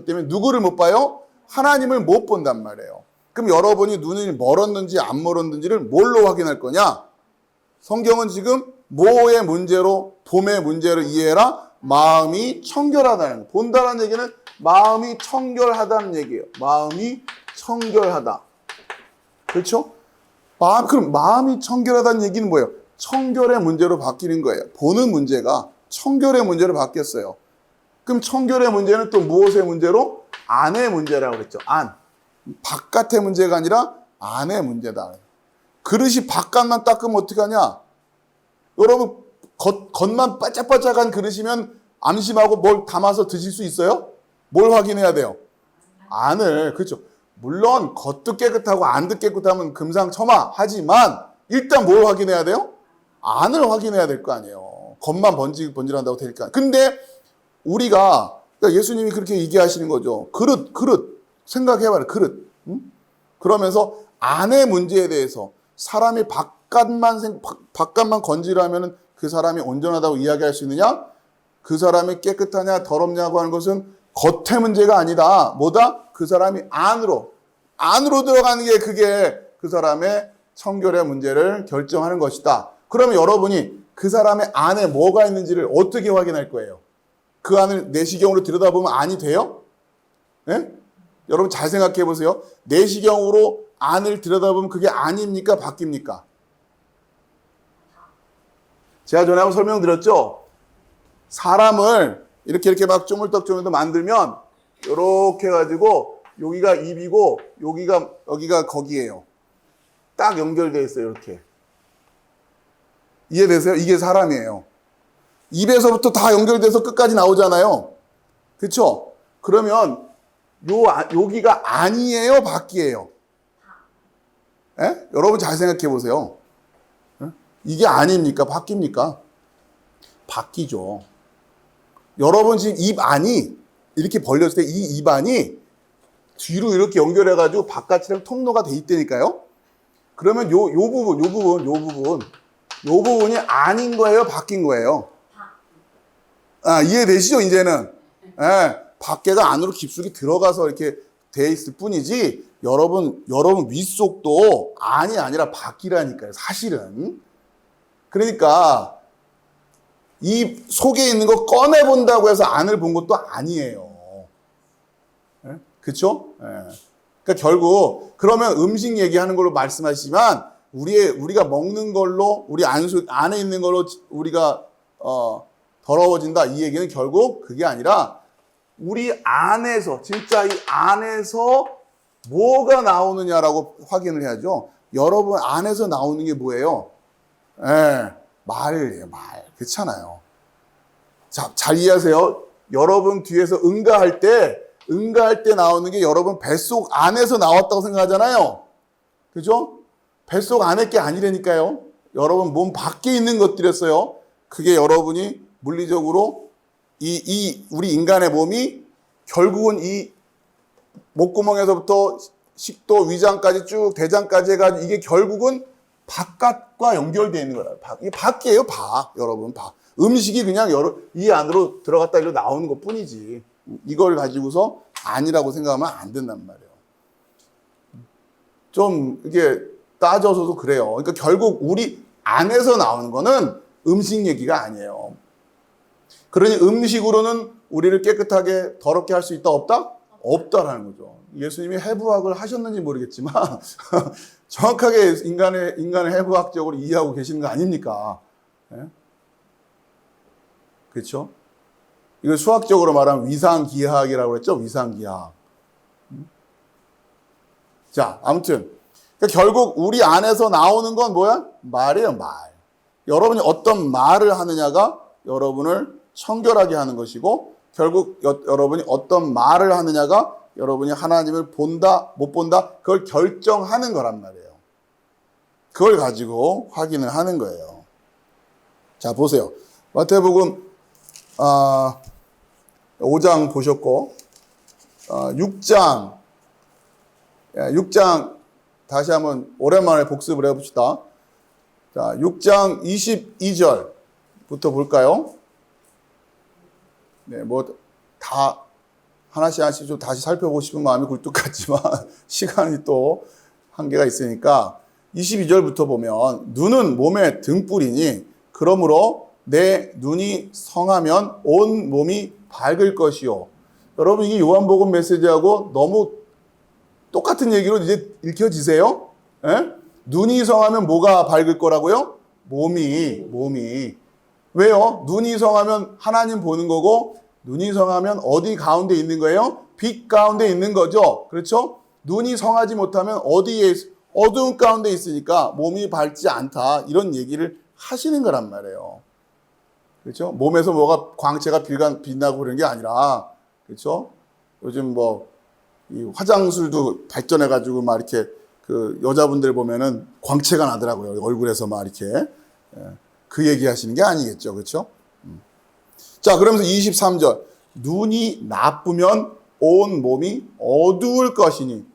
때문에 누구를 못 봐요? 하나님을 못 본단 말이에요. 그럼 여러분이 눈이 멀었는지 안 멀었는지를 뭘로 확인할 거냐? 성경은 지금 뭐의 문제로, 봄의 문제로 이해해라? 마음이 청결하다는 거. 본다는 얘기는 마음이 청결하다는 얘기예요. 마음이 청결하다. 그렇죠? 그럼 마음이 청결하다는 얘기는 뭐예요? 청결의 문제로 바뀌는 거예요. 보는 문제가 청결의 문제로 바뀌었어요. 그럼 청결의 문제는 또 무엇의 문제로? 안의 문제라고 그랬죠. 안. 바깥의 문제가 아니라 안의 문제다. 그릇이 바깥만 닦으면 어떻게 하냐? 여러분, 겉만 바짝바짝한 그릇이면 안심하고 뭘 담아서 드실 수 있어요? 뭘 확인해야 돼요? 안을. 그렇죠. 물론 겉도 깨끗하고 안도 깨끗하면 금상첨화 하지만 일단 뭘 확인해야 돼요? 안을 확인해야 될 거 아니에요. 겉만 번질한다고 되니까. 근데 우리가, 그러니까 예수님이 그렇게 얘기하시는 거죠. 그릇. 생각해봐요. 그릇. 응? 그러면서 안의 문제에 대해서 사람이 바깥만 건지라면 그 사람이 온전하다고 이야기할 수 있느냐? 그 사람이 깨끗하냐 더럽냐고 하는 것은 겉의 문제가 아니다. 뭐다? 그 사람이 안으로 들어가는 게 그게 그 사람의 청결의 문제를 결정하는 것이다. 그러면 여러분이 그 사람의 안에 뭐가 있는지를 어떻게 확인할 거예요? 그 안을 내시경으로 들여다보면 안이 돼요? 네? 여러분 잘 생각해 보세요. 내시경으로 안을 들여다보면 그게 안입니까? 바뀝니까? 제가 전에 한번 설명드렸죠? 사람을 이렇게 막 쪼물떡 만들면 이렇게 해가지고 여기가 입이고 여기가 거기예요. 딱 연결되어 있어요. 이렇게. 이해되세요? 이게 사람이에요. 입에서부터 다 연결돼서 끝까지 나오잖아요. 그렇죠? 그러면 여기가 안이에요? 밖이에요? 에? 여러분 잘 생각해 보세요. 이게 안입니까? 밖입니까? 밖이죠. 여러분 지금 입 안이 이렇게 벌렸을 때 이 입 안이 뒤로 이렇게 연결해가지고 바깥이랑 통로가 돼 있다니까요. 그러면 요 부분이 아닌 거예요? 바뀐 거예요? 아, 이해되시죠? 이제는. 예, 밖에가 안으로 깊숙이 들어가서 이렇게 돼 있을 뿐이지 여러분 윗속도 안이 아니라 밖이라니까요. 사실은. 그러니까 이 속에 있는 거 꺼내본다고 해서 안을 본 것도 아니에요. 예? 그렇죠? 예. 그러니까 결국 그러면 음식 얘기하는 걸로 말씀하시지만 우리가 먹는 걸로 우리 안에 있는 걸로 우리가 더러워진다 이 얘기는 결국 그게 아니라 우리 안에서 진짜 이 안에서 뭐가 나오느냐라고 확인을 해야죠. 여러분 안에서 나오는 게 뭐예요? 예, 말이에요. 말. 그렇잖아요. 자, 잘 이해하세요. 여러분 뒤에서 응가할 때 나오는 게 여러분 뱃속 안에서 나왔다고 생각하잖아요. 그죠? 뱃속 안에 게 아니라니까요. 여러분 몸 밖에 있는 것들이었어요. 그게 여러분이 물리적으로 우리 인간의 몸이 결국은 이 목구멍에서부터 식도, 위장까지 쭉 대장까지 해가지고 이게 결국은 바깥과 연결되어 있는 거라. 이게 밖이에요, 여러분, 밖. 음식이 그냥 이 안으로 들어갔다 이리로 나오는 것 뿐이지. 이걸 가지고서 아니라고 생각하면 안 된단 말이에요. 좀 이게 따져서도 그래요. 그러니까 결국 우리 안에서 나오는 거는 음식 얘기가 아니에요. 그러니 음식으로는 우리를 깨끗하게 더럽게 할 수 있다, 없다? 없다라는 거죠. 예수님이 해부학을 하셨는지 모르겠지만 정확하게 인간을 해부학적으로 이해하고 계시는 거 아닙니까? 네? 그렇죠? 이걸 수학적으로 말하면 위상기하학이라고 했죠? 위상기하학. 자, 아무튼 그러니까 결국 우리 안에서 나오는 건 뭐야? 말이에요, 말. 여러분이 어떤 말을 하느냐가 여러분을 청결하게 하는 것이고 결국 여러분이 어떤 말을 하느냐가 여러분이 하나님을 본다, 못 본다 그걸 결정하는 거란 말이에요. 그걸 가지고 확인을 하는 거예요. 자, 보세요. 마태복음 5장 보셨고 6장 다시 한번 오랜만에 복습을 해봅시다. 자, 6장 22절부터 볼까요? 네, 뭐 다 하나씩 좀 다시 살펴보고 싶은 마음이 굴뚝 같지만 시간이 또 한계가 있으니까 22절부터 보면 눈은 몸의 등불이니 그러므로 내 눈이 성하면 온 몸이 밝을 것이요. 여러분 이게 요한복음 메시지하고 너무 똑같은 얘기로 이제 읽혀지세요? 예? 눈이 성하면 뭐가 밝을 거라고요? 몸이. 왜요? 눈이 성하면 하나님 보는 거고 눈이 성하면 어디 가운데 있는 거예요? 빛 가운데 있는 거죠. 그렇죠? 눈이 성하지 못하면 어디에 어두운 가운데 있으니까 몸이 밝지 않다. 이런 얘기를 하시는 거란 말이에요. 그렇죠? 몸에서 뭐가 광채가 빛나고 그런 게 아니라, 그렇죠? 요즘 이 화장술도 발전해가지고 막 이렇게 그 여자분들 보면은 광채가 나더라고요. 얼굴에서 막 이렇게. 그 얘기 하시는 게 아니겠죠. 그렇죠? 자, 그러면서 23절. 눈이 나쁘면 온 몸이 어두울 것이니.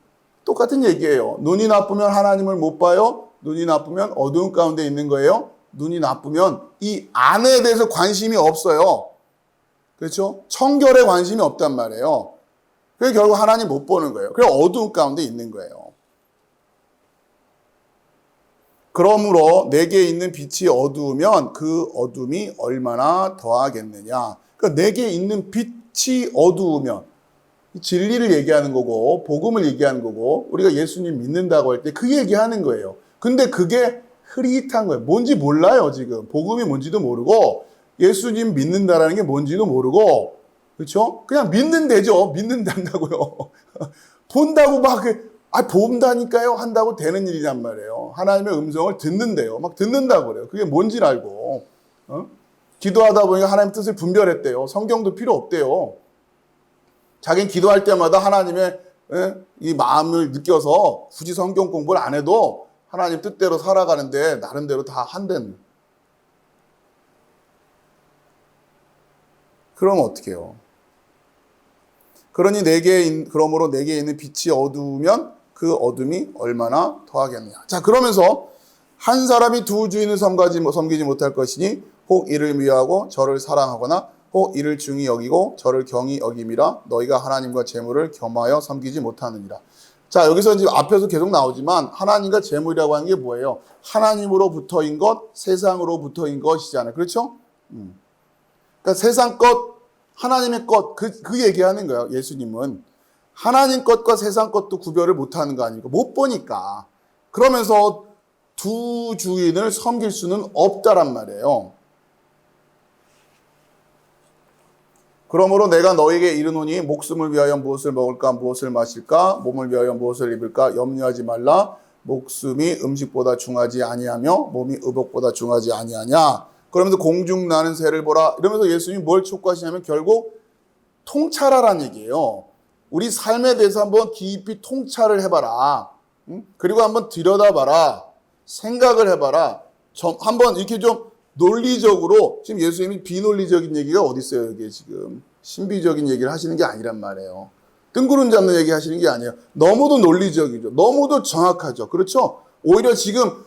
똑같은 얘기예요. 눈이 나쁘면 하나님을 못 봐요. 눈이 나쁘면 어두운 가운데 있는 거예요. 눈이 나쁘면 이 안에 대해서 관심이 없어요. 그렇죠? 청결에 관심이 없단 말이에요. 그래서 결국 하나님 못 보는 거예요. 그래서 어두운 가운데 있는 거예요. 그러므로 내게 있는 빛이 어두우면 그 어둠이 얼마나 더하겠느냐. 그러니까 내게 있는 빛이 어두우면 진리를 얘기하는 거고 복음을 얘기하는 거고 우리가 예수님 믿는다고 할 때 그 얘기하는 거예요. 근데 그게 흐릿한 거예요. 뭔지 몰라요 지금. 복음이 뭔지도 모르고 예수님 믿는다라는 게 뭔지도 모르고 그렇죠? 그냥 믿는 데죠. 믿는다고요. 본다고 본다니까요 한다고 되는 일이란 말이에요. 하나님의 음성을 듣는데요. 막 듣는다고 그래요. 그게 뭔지를 알고 기도하다 보니까 하나님 뜻을 분별했대요. 성경도 필요 없대요. 자기는 기도할 때마다 하나님의 이 마음을 느껴서 굳이 성경 공부를 안 해도 하나님 뜻대로 살아가는데 나름대로 다 한다는. 그러면 어떻게 해요? 그러므로 내게 있는 빛이 어두우면 그 어둠이 얼마나 더하겠느냐. 자, 그러면서 한 사람이 두 주인을 섬기지 못할 것이니 혹 이를 미워하고 저를 사랑하거나 혹 이를 중히 여기고 저를 경히 여김이라 너희가 하나님과 재물을 겸하여 섬기지 못하느니라. 자, 여기서 지금 앞에서 계속 나오지만 하나님과 재물이라고 하는 게 뭐예요? 하나님으로부터인 것, 세상으로부터인 것이잖아요. 그렇죠? 그러니까 세상 것, 하나님의 것, 그 얘기하는 거예요. 예수님은. 하나님 것과 세상 것도 구별을 못하는 거 아닙니까? 못 보니까. 그러면서 두 주인을 섬길 수는 없다란 말이에요. 그러므로 내가 너에게 이르노니 목숨을 위하여 무엇을 먹을까 무엇을 마실까 몸을 위하여 무엇을 입을까 염려하지 말라. 목숨이 음식보다 중하지 아니하며 몸이 의복보다 중하지 아니하냐. 그러면서 공중 나는 새를 보라. 이러면서 예수님이 뭘 촉구하시냐면 결국 통찰하라는 얘기예요. 우리 삶에 대해서 한번 깊이 통찰을 해봐라. 그리고 한번 들여다봐라. 생각을 해봐라. 한번 이렇게 좀 논리적으로, 지금 예수님이 비논리적인 얘기가 어디 있어요, 여기에 지금. 신비적인 얘기를 하시는 게 아니란 말이에요. 뜬구름 잡는 얘기 하시는 게 아니에요. 너무도 논리적이죠. 너무도 정확하죠. 그렇죠? 오히려 지금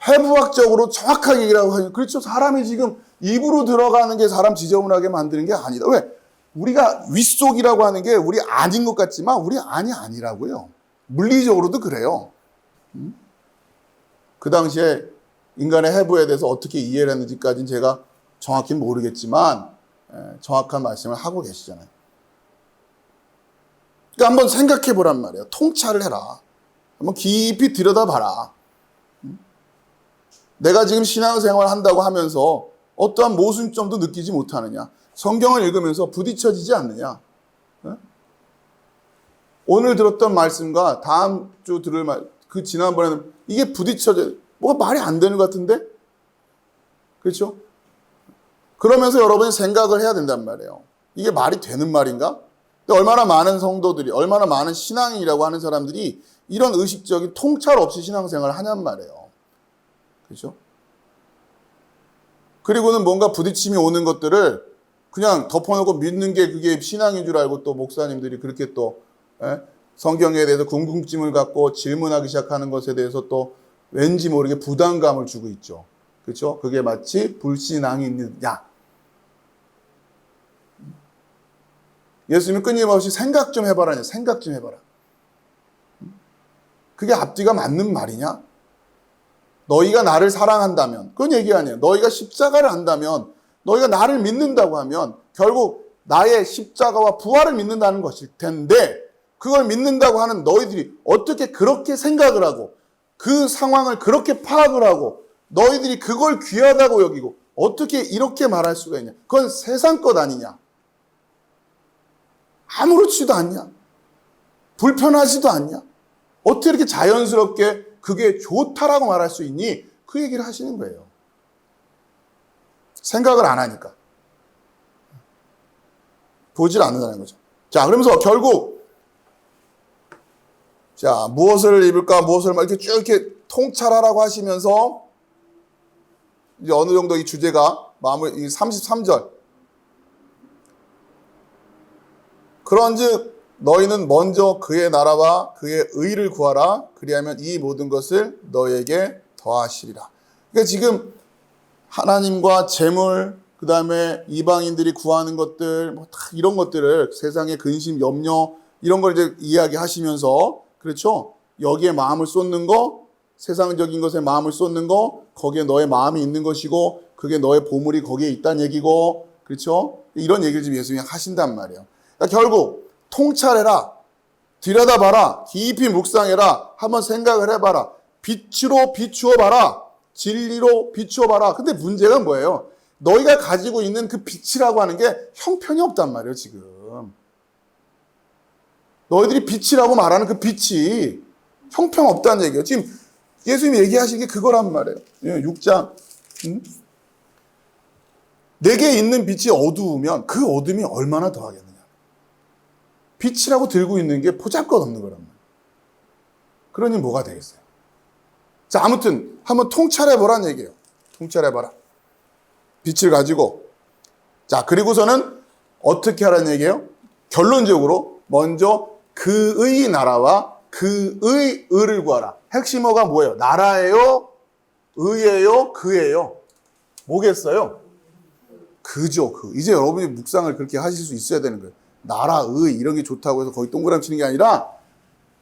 해부학적으로 정확하게 얘기라고 하죠. 그렇죠? 사람이 지금 입으로 들어가는 게 사람 지저분하게 만드는 게 아니다. 왜? 우리가 윗속이라고 하는 게 우리 안인 것 같지만 우리 안이 아니라고요. 물리적으로도 그래요. 그 당시에 인간의 해부에 대해서 어떻게 이해를 했는지까지는 제가 정확히 모르겠지만 정확한 말씀을 하고 계시잖아요. 그러니까 한번 생각해 보란 말이에요. 통찰을 해라. 한번 깊이 들여다봐라. 내가 지금 신앙생활 한다고 하면서 어떠한 모순점도 느끼지 못하느냐. 성경을 읽으면서 부딪혀지지 않느냐. 오늘 들었던 말씀과 다음 주 들을 그 지난번에는 이게 부딪혀져 뭐가 말이 안 되는 것 같은데? 그렇죠? 그러면서 여러분이 생각을 해야 된단 말이에요. 이게 말이 되는 말인가? 근데 얼마나 많은 성도들이, 얼마나 많은 신앙인이라고 하는 사람들이 이런 의식적인 통찰 없이 신앙생활을 하냔 말이에요. 그렇죠? 그리고는 뭔가 부딪힘이 오는 것들을 그냥 덮어놓고 믿는 게 그게 신앙인 줄 알고 또 목사님들이 그렇게 또 성경에 대해서 궁금증을 갖고 질문하기 시작하는 것에 대해서 또 왠지 모르게 부담감을 주고 있죠. 그렇죠? 그게 마치 불신앙이냐. 예수님이 끊임없이 생각 좀 해봐라. 생각 좀 해봐라. 그게 앞뒤가 맞는 말이냐? 너희가 나를 사랑한다면, 그건 얘기 아니에요. 너희가 십자가를 안다면, 너희가 나를 믿는다고 하면 결국 나의 십자가와 부활을 믿는다는 것일 텐데, 그걸 믿는다고 하는 너희들이 어떻게 그렇게 생각을 하고 그 상황을 그렇게 파악을 하고 너희들이 그걸 귀하다고 여기고 어떻게 이렇게 말할 수가 있냐? 그건 세상 것 아니냐? 아무렇지도 않냐? 불편하지도 않냐? 어떻게 이렇게 자연스럽게 그게 좋다라고 말할 수 있니? 그 얘기를 하시는 거예요. 생각을 안 하니까. 보질 않는다는 거죠. 자, 그러면서 결국 자, 무엇을 입을까, 무엇을 막 이렇게 쭉 이렇게 통찰하라고 하시면서 이제 어느 정도 이 주제가 마무리, 33절. 그런즉 너희는 먼저 그의 나라와 그의 의를 구하라. 그리하면 이 모든 것을 너희에게 더하시리라. 그러니까 지금 하나님과 재물, 그 다음에 이방인들이 구하는 것들, 뭐 다 이런 것들을 세상의 근심, 염려, 이런 걸 이제 이야기하시면서, 그렇죠? 여기에 마음을 쏟는 거, 세상적인 것에 마음을 쏟는 거, 거기에 너의 마음이 있는 것이고, 그게 너의 보물이 거기에 있다는 얘기고, 그렇죠? 이런 얘기를 지금 예수님이 하신단 말이에요. 그러니까 결국 통찰해라, 들여다봐라, 깊이 묵상해라, 한번 생각을 해봐라, 빛으로 비추어봐라, 진리로 비추어봐라. 근데 문제가 뭐예요? 너희가 가지고 있는 그 빛이라고 하는 게 형편이 없단 말이에요, 지금. 너희들이 빛이라고 말하는 그 빛이 형편 없다는 얘기예요. 지금 예수님이 얘기하신 게 그거란 말이에요. 6장. 내게 있는 빛이 어두우면 그 어둠이 얼마나 더하겠느냐. 빛이라고 들고 있는 게 보잘것없는 거란 말이에요. 그러니 뭐가 되겠어요? 자, 아무튼 한번 통찰해보라는 얘기예요. 통찰해봐라. 빛을 가지고. 자, 그리고서는 어떻게 하라는 얘기예요? 결론적으로 먼저 그의 나라와 그의 의를 구하라. 핵심어가 뭐예요? 나라예요? 의예요? 그예요? 뭐겠어요? 그죠, 그. 이제 여러분이 묵상을 그렇게 하실 수 있어야 되는 거예요. 나라, 의 이런 게 좋다고 해서 거기 동그라미 치는 게 아니라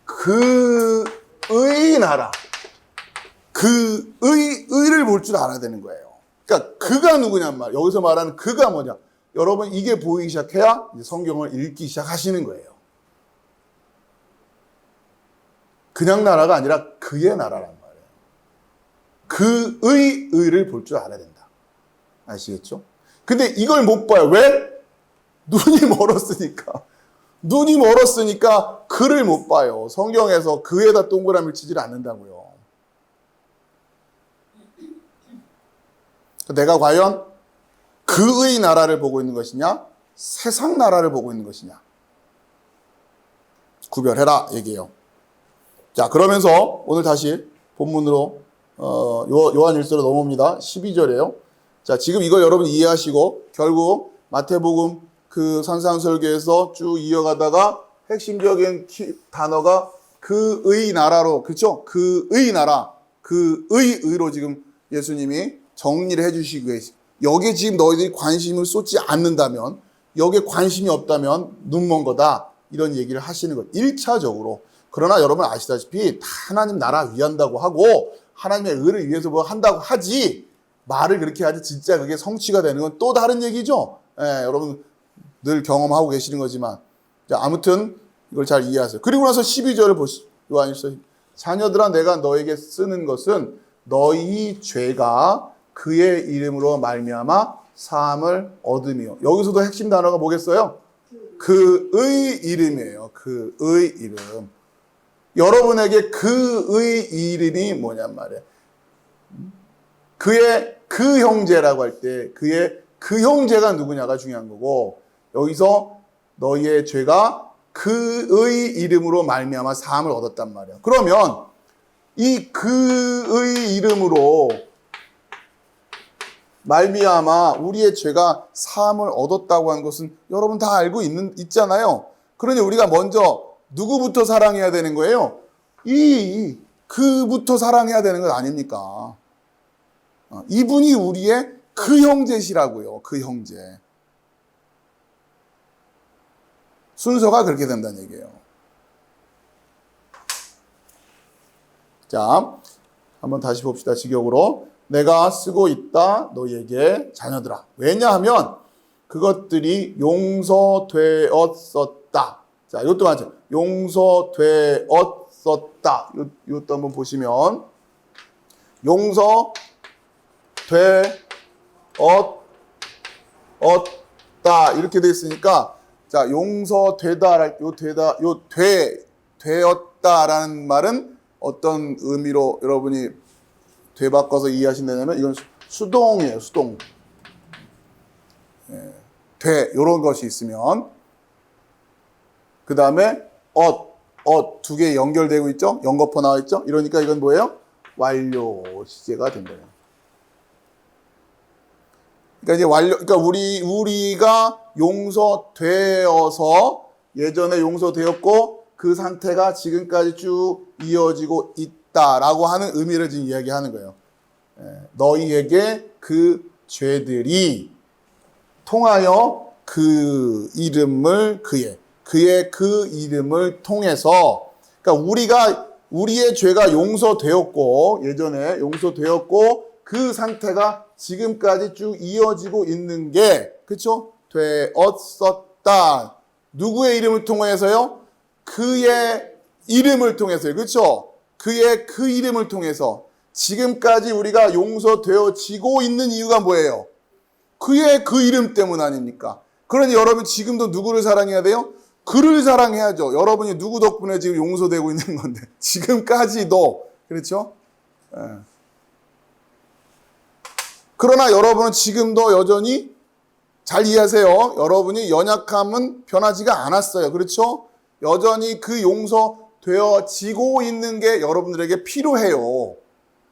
그의 나라, 그의 의를 볼 줄 알아야 되는 거예요. 그러니까 그가 누구냔 말. 여기서 말하는 그가 뭐냐? 여러분 이게 보이기 시작해야 이제 성경을 읽기 시작하시는 거예요. 그냥 나라가 아니라 그의 나라란 말이에요. 그의 의를 볼 줄 알아야 된다. 아시겠죠? 근데 이걸 못 봐요. 왜? 눈이 멀었으니까. 눈이 멀었으니까 그를 못 봐요. 성경에서 그에다 동그라미를 치질 않는다고요. 내가 과연 그의 나라를 보고 있는 것이냐, 세상 나라를 보고 있는 것이냐, 구별해라 얘기해요. 자, 그러면서 오늘 다시 본문으로 요한일서로 넘어옵니다. 12절이에요. 자, 지금 이걸 여러분 이해하시고 결국 마태복음 그 산상설교에서 쭉 이어가다가 핵심적인 단어가 그의 나라로, 그렇죠? 그의 나라, 그의 의로 지금 예수님이 정리를 해주시기 위해서 여기에 지금 너희들이 관심을 쏟지 않는다면, 여기에 관심이 없다면 눈먼 거다, 이런 얘기를 하시는 것 1차적으로. 그러나 여러분 아시다시피 다 하나님 나라 위한다고 하고 하나님의 의를 위해서 뭐 한다고 하지, 말을 그렇게 하지 진짜 그게 성취가 되는 건 또 다른 얘기죠. 여러분 늘 경험하고 계시는 거지만. 자, 아무튼 이걸 잘 이해하세요. 그리고 나서 12절을 보시죠. 요한일서. 자녀들아, 내가 너에게 쓰는 것은 너희 죄가 그의 이름으로 말미암아 사함을 얻으며. 여기서도 핵심 단어가 뭐겠어요? 그의 이름이에요. 그의 이름. 여러분에게 그의 이름이 뭐냔 말이에요. 그의 그 형제라고 할 때 그의 그 형제가 누구냐가 중요한 거고, 여기서 너희의 죄가 그의 이름으로 말미암아 사함을 얻었단 말이에요. 그러면 이 그의 이름으로 말미암아 우리의 죄가 사함을 얻었다고 하는 것은 여러분 다 알고 있잖아요. 그러니 우리가 먼저 누구부터 사랑해야 되는 거예요? 그부터 사랑해야 되는 것 아닙니까? 이분이 우리의 그 형제시라고요. 그 형제. 순서가 그렇게 된다는 얘기예요. 자, 한번 다시 봅시다. 직역으로. 내가 쓰고 있다 너희에게 자녀들아. 왜냐하면 그것들이 용서되었었다. 자, 이것도 맞죠. 용서되었었다. 이것도 한번 보시면 용서되었었다 이렇게 돼 있으니까 자, 되었다라는 말은 어떤 의미로 여러분이 되바꿔서 이해하신다면 이건 수동이에요. 수동. 이런 것이 있으면 그 다음에 두 개 연결되고 있죠? 연거푸 나와 있죠? 이러니까 이건 뭐예요? 완료 시제가 된다요. 그러니까 이제 그러니까 우리가 용서되어서 예전에 용서되었고 그 상태가 지금까지 쭉 이어지고 있다라고 하는 의미를 지금 이야기하는 거예요. 너희에게 그 죄들이 통하여 그 이름을 그의 그 이름을 통해서 그러니까 우리의 죄가 용서되었고 예전에 용서되었고 그 상태가 지금까지 쭉 이어지고 있는 게 그렇죠? 되었었다. 누구의 이름을 통해서요? 그의 이름을 통해서요. 그렇죠? 그의 그 이름을 통해서 지금까지 우리가 용서되어지고 있는 이유가 뭐예요? 그의 그 이름 때문 아닙니까? 그러니 여러분 지금도 누구를 사랑해야 돼요? 그를 사랑해야죠. 여러분이 누구 덕분에 지금 용서되고 있는 건데 지금까지도 그렇죠? 그러나 여러분은 지금도 여전히 잘 이해하세요. 여러분이 연약함은 변하지가 않았어요. 그렇죠? 여전히 그 용서되어지고 있는 게 여러분들에게 필요해요.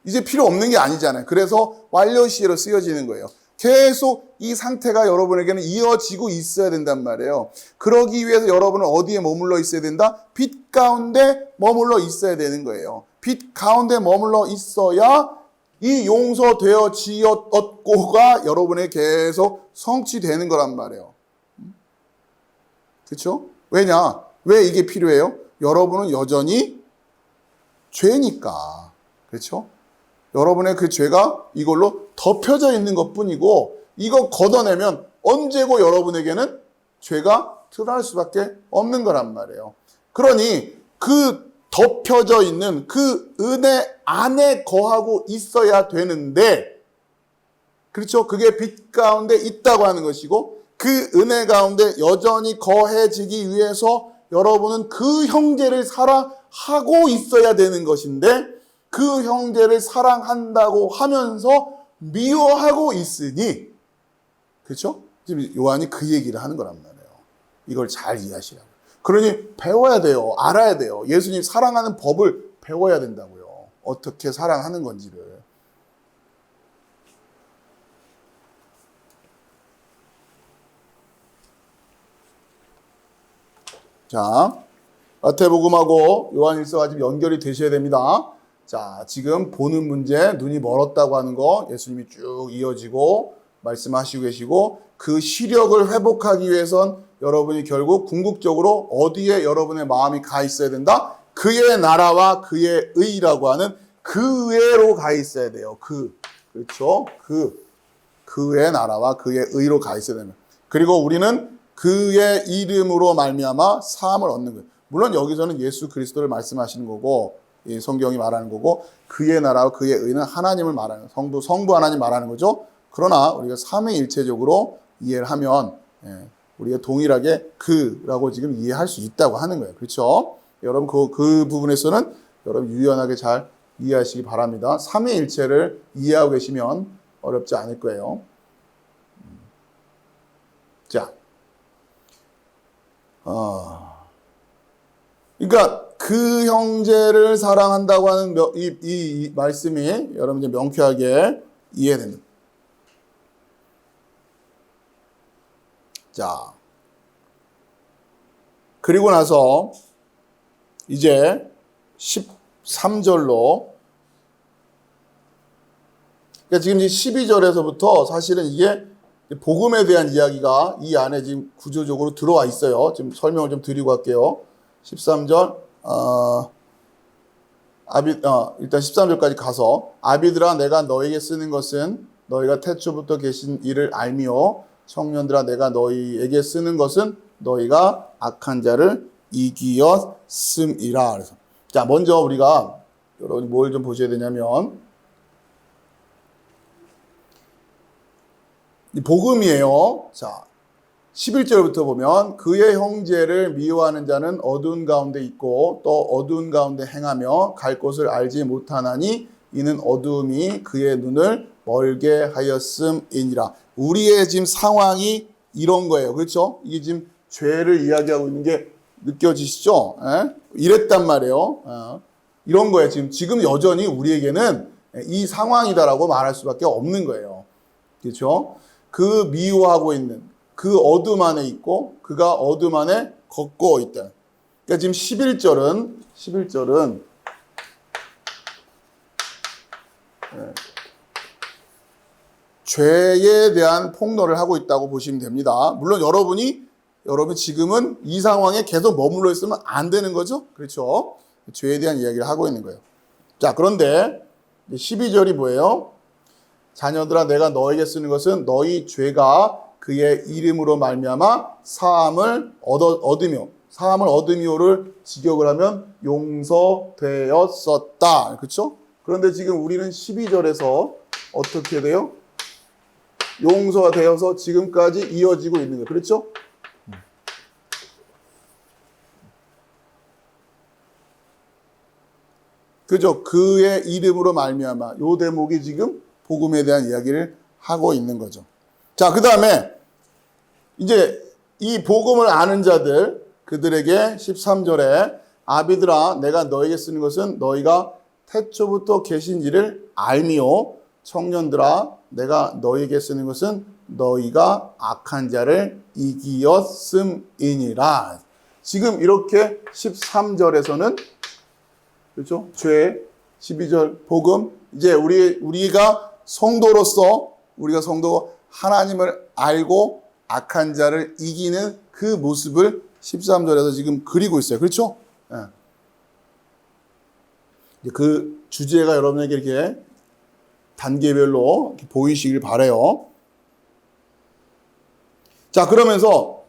이제 필요 없는 게 아니잖아요. 그래서 완료 시제로 쓰여지는 거예요. 계속 이 상태가 여러분에게는 이어지고 있어야 된단 말이에요. 그러기 위해서 여러분은 어디에 머물러 있어야 된다? 빛 가운데 머물러 있어야 되는 거예요. 빛 가운데 머물러 있어야 이 용서되어지었고가 여러분에 계속 성취되는 거란 말이에요. 그렇죠? 왜냐? 왜 이게 필요해요? 여러분은 여전히 죄니까. 그렇죠? 여러분의 그 죄가 이걸로 덮여져 있는 것뿐이고 이거 걷어내면 언제고 여러분에게는 죄가 드러날 수밖에 없는 거란 말이에요. 그러니 그 덮여져 있는 그 은혜 안에 거하고 있어야 되는데 그렇죠? 그게 빛 가운데 있다고 하는 것이고 그 은혜 가운데 여전히 거해지기 위해서 여러분은 그 형제를 사랑하고 있어야 되는 것인데 그 형제를 사랑한다고 하면서 미워하고 있으니 그렇죠? 지금 요한이 그 얘기를 하는 거란 말이에요. 이걸 잘 이해하시라고. 그러니 배워야 돼요. 알아야 돼요. 예수님 사랑하는 법을 배워야 된다고요. 어떻게 사랑하는 건지를. 자, 마태복음하고 요한일서가 지금 연결이 되셔야 됩니다. 자, 지금 보는 문제, 눈이 멀었다고 하는 거 예수님이 쭉 이어지고 말씀하시고 계시고 그 시력을 회복하기 위해선 여러분이 결국 궁극적으로 어디에 여러분의 마음이 가 있어야 된다? 그의 나라와 그의 의라고 하는 그의로 가 있어야 돼요. 그렇죠? 그의 나라와 그의 의로 가 있어야 됩니다. 그리고 우리는 그의 이름으로 말미암아 사함을 얻는 거예요. 물론 여기서는 예수 그리스도를 말씀하시는 거고 이 성경이 말하는 거고 그의 나라와 그의 의는 하나님을 말하는 성부 하나님 말하는 거죠. 그러나 우리가 삼위일체적으로 이해를 하면 우리가 동일하게 그라고 지금 이해할 수 있다고 하는 거예요. 그렇죠? 여러분 그 부분에서는 여러분 유연하게 잘 이해하시기 바랍니다. 삼위일체를 이해하고 계시면 어렵지 않을 거예요. 자, 그러니까 그 형제를 사랑한다고 하는 이 말씀이 여러분 이제 명쾌하게 이해됩니다. 자, 그리고 나서 이제 13절로, 그러니까 지금 12절에서부터 사실은 이게 복음에 대한 이야기가 이 안에 지금 구조적으로 들어와 있어요. 지금 설명을 좀 드리고 갈게요. 13절, 일단 13절까지 가서, 아비들아 내가 너에게 쓰는 것은 너희가 태초부터 계신 이를 알미요, 청년들아 내가 너희에게 쓰는 것은 너희가 악한 자를 이기었음이라. 그래서 자, 먼저 우리가 여러분이 뭘 좀 보셔야 되냐면 이 복음이에요. 자, 11절부터 보면 그의 형제를 미워하는 자는 어두운 가운데 있고 또 어두운 가운데 행하며 갈 곳을 알지 못하나니 이는 어두움이 그의 눈을 멀게 하였음이니라. 우리의 지금 상황이 이런 거예요. 그렇죠? 이게 지금 죄를 이야기하고 있는 게 느껴지시죠? 이랬단 말이에요. 이런 거예요. 지금 여전히 우리에게는 이 상황이다라고 말할 수밖에 없는 거예요. 그렇죠? 그 미워하고 있는 그 어둠 안에 있고 그가 어둠 안에 걷고 있다. 그러니까 지금 11절은 죄에 대한 폭로를 하고 있다고 보시면 됩니다. 물론 여러분 지금은 이 상황에 계속 머물러 있으면 안 되는 거죠. 그렇죠? 죄에 대한 이야기를 하고 있는 거예요. 자, 그런데 12절이 뭐예요? 자녀들아 내가 너에게 쓰는 것은 너희 죄가 그의 이름으로 말미암아 사함을 얻으며를 직역을 하면 용서되었었다. 그렇죠? 그런데 지금 우리는 12절에서 어떻게 돼요? 용서가 되어서 지금까지 이어지고 있는 거예요. 그렇죠? 그죠? 그의 이름으로 말미암아. 요 대목이 지금 복음에 대한 이야기를 하고 있는 거죠. 자, 그 다음에 이제 이 복음을 아는 자들, 그들에게 13절에 아비들아 내가 너에게 쓰는 것은 너희가 태초부터 계신 이를 알미요, 청년들아 내가 너희에게 쓰는 것은 너희가 악한 자를 이기었음이니라. 지금 이렇게 13절에서는 그렇죠? 죄, 12절 복음, 이제 우리가 성도로서 우리가 성도 하나님을 알고 악한 자를 이기는 그 모습을 13절에서 지금 그리고 있어요. 그렇죠? 그 주제가 여러분에게 이렇게 단계별로 이렇게 보이시길 바라요. 자, 그러면서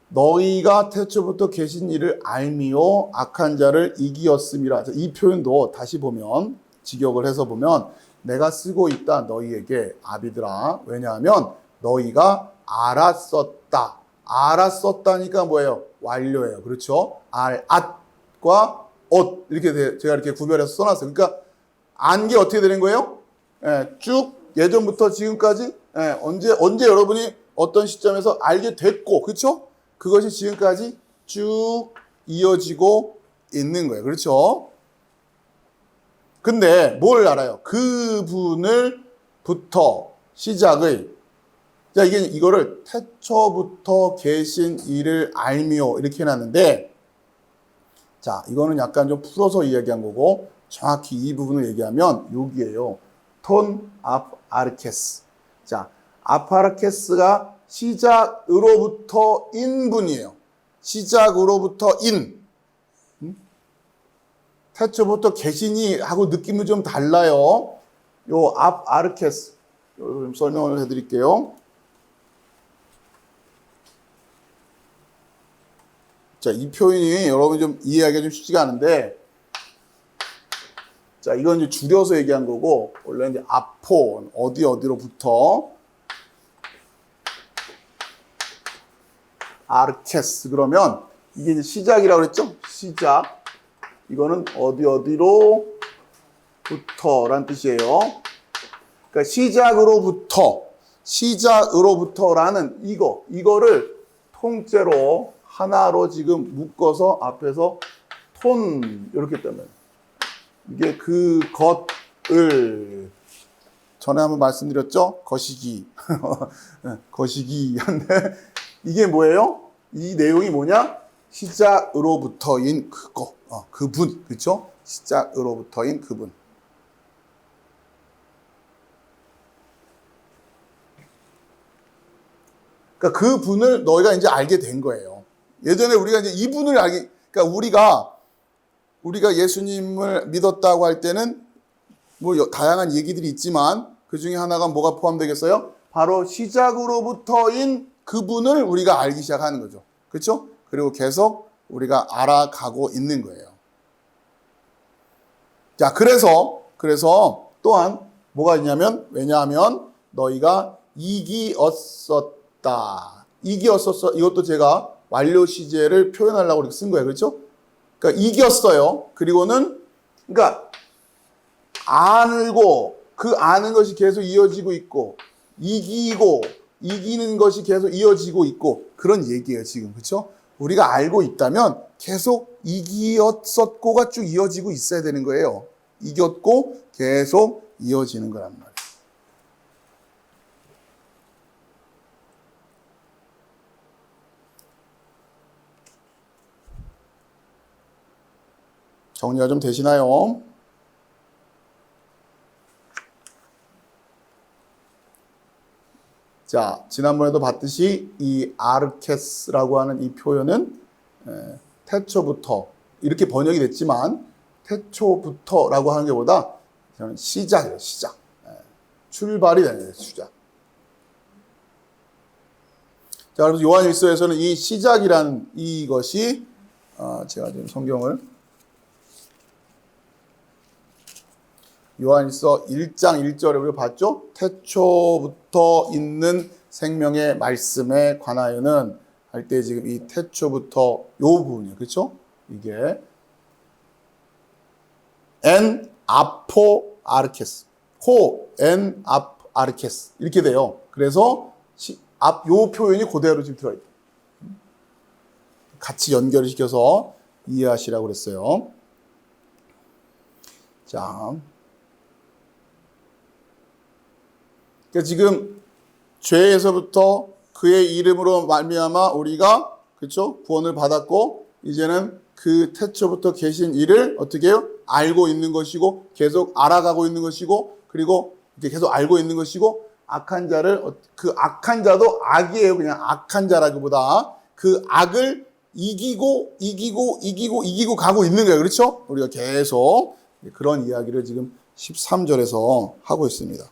너희가 태초부터 계신 이를 알미요 악한 자를 이기었음이라. 이 표현도 다시 보면 직역을 해서 보면 내가 쓰고 있다 너희에게 아비들아. 왜냐하면 너희가 알았었다. 알았었다니까 뭐예요? 완료예요. 그렇죠? 앗과 엇 이렇게 제가 이렇게 구별해서 써놨어요. 그러니까 안 게 어떻게 되는 거예요? 쭉 예전부터 지금까지 언제 여러분이 어떤 시점에서 알게 됐고, 그렇죠? 그것이 지금까지 쭉 이어지고 있는 거예요. 그렇죠? 근데 뭘 알아요? 그분을부터 시작의, 자, 이거를 태초부터 계신 이를 알미요 이렇게 해놨는데, 자, 이거는 약간 좀 풀어서 이야기한 거고 정확히 이 부분을 얘기하면 여기에요. 톤 아파르케스. 자, 아파르케스가 시작으로부터 인분이에요. 시작으로부터 인. 태초부터 계시니 하고 느낌이 좀 달라요. 요 아르케스 좀 설명을 해드릴게요. 자, 이 표현이 여러분 좀 이해하기가 좀 쉽지가 않은데, 자, 이건 이제 줄여서 얘기한 거고, 원래 이제 아포, 어디로부터, 아르케스, 그러면 이게 이제 시작이라고 그랬죠? 시작. 이거는 어디로부터란 뜻이에요. 그러니까 시작으로부터라는 이거를 통째로 하나로 지금 묶어서 앞에서 톤 이렇게 뜨면 이게 그 것을 전에 한번 말씀드렸죠? 거시기 한데 이게 뭐예요? 이 내용이 뭐냐? 시작으로부터인 그거, 그분, 그렇죠? 시작으로부터인 그분. 그러니까 그 분을 너희가 이제 알게 된 거예요. 예전에 우리가 이제 이분을 그러니까 우리가 예수님을 믿었다고 할 때는 뭐 다양한 얘기들이 있지만 그 중에 하나가 뭐가 포함되겠어요? 바로 시작으로부터인 그분을 우리가 알기 시작하는 거죠. 그렇죠? 그리고 계속 우리가 알아가고 있는 거예요. 자, 그래서 또한 뭐가 있냐면, 왜냐하면 너희가 이기었었다. 이기었었어. 이것도 제가 완료 시제를 표현하려고 이렇게 쓴 거예요. 그렇죠? 그러니까 이겼어요. 그리고는 그러니까 알고 그 아는 것이 계속 이어지고 있고 이기는 것이 계속 이어지고 있고 그런 얘기예요, 지금. 그렇죠? 우리가 알고 있다면 계속 이기었었고가 쭉 이어지고 있어야 되는 거예요. 이겼고 계속 이어지는 거란 말이에요. 정리가 좀 되시나요? 자, 지난번에도 봤듯이 이 아르케스라고 하는 이 표현은 태초부터 이렇게 번역이 됐지만 태초부터라고 하는 게보다 시작이에요. 시작. 출발이 되는 거예요. 시작. 자, 그래서 요한일서에서는 이 시작이라는 이것이 제가 지금 성경을 요한일서 1장 1절에 우리가 봤죠? 태초부터 있는 생명의 말씀에 관하여는 할 때 지금 이 태초부터 요 부분이에요. 그렇죠? 이게 엔 아포 아르케스 엔 아르케스 이렇게 돼요. 그래서 요 표현이 그대로 지금 들어있다. 같이 연결을 시켜서 이해하시라고 그랬어요. 자, 그러니까 지금 죄에서부터 그의 이름으로 말미암아 우리가 그렇죠? 구원을 받았고 이제는 그 태초부터 계신 이를 어떻게 해요? 알고 있는 것이고 계속 알아가고 있는 것이고 그리고 이제 계속 알고 있는 것이고 악한 자를 그 악한 자도 악이에요. 그냥 악한 자라기보다 그 악을 이기고 가고 있는 거예요. 그렇죠? 우리가 계속 그런 이야기를 지금 13절에서 하고 있습니다.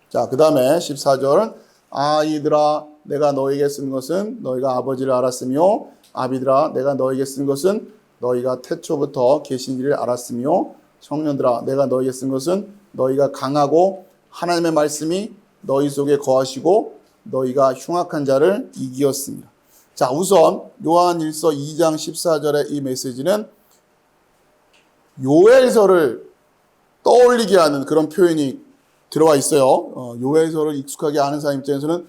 자, 그 다음에 14절은 아이들아 내가 너에게 쓴 것은 너희가 아버지를 알았으며 아비들아 내가 너에게 쓴 것은 너희가 태초부터 계신 이를 알았으며 청년들아 내가 너에게 쓴 것은 너희가 강하고 하나님의 말씀이 너희 속에 거하시고 너희가 흉악한 자를 이기었습니다. 자, 우선 요한일서 2장 14절의 이 메시지는 요엘서를 떠올리게 하는 그런 표현이 들어와 있어요. 요엘서를 익숙하게 아는 사람 입장에서는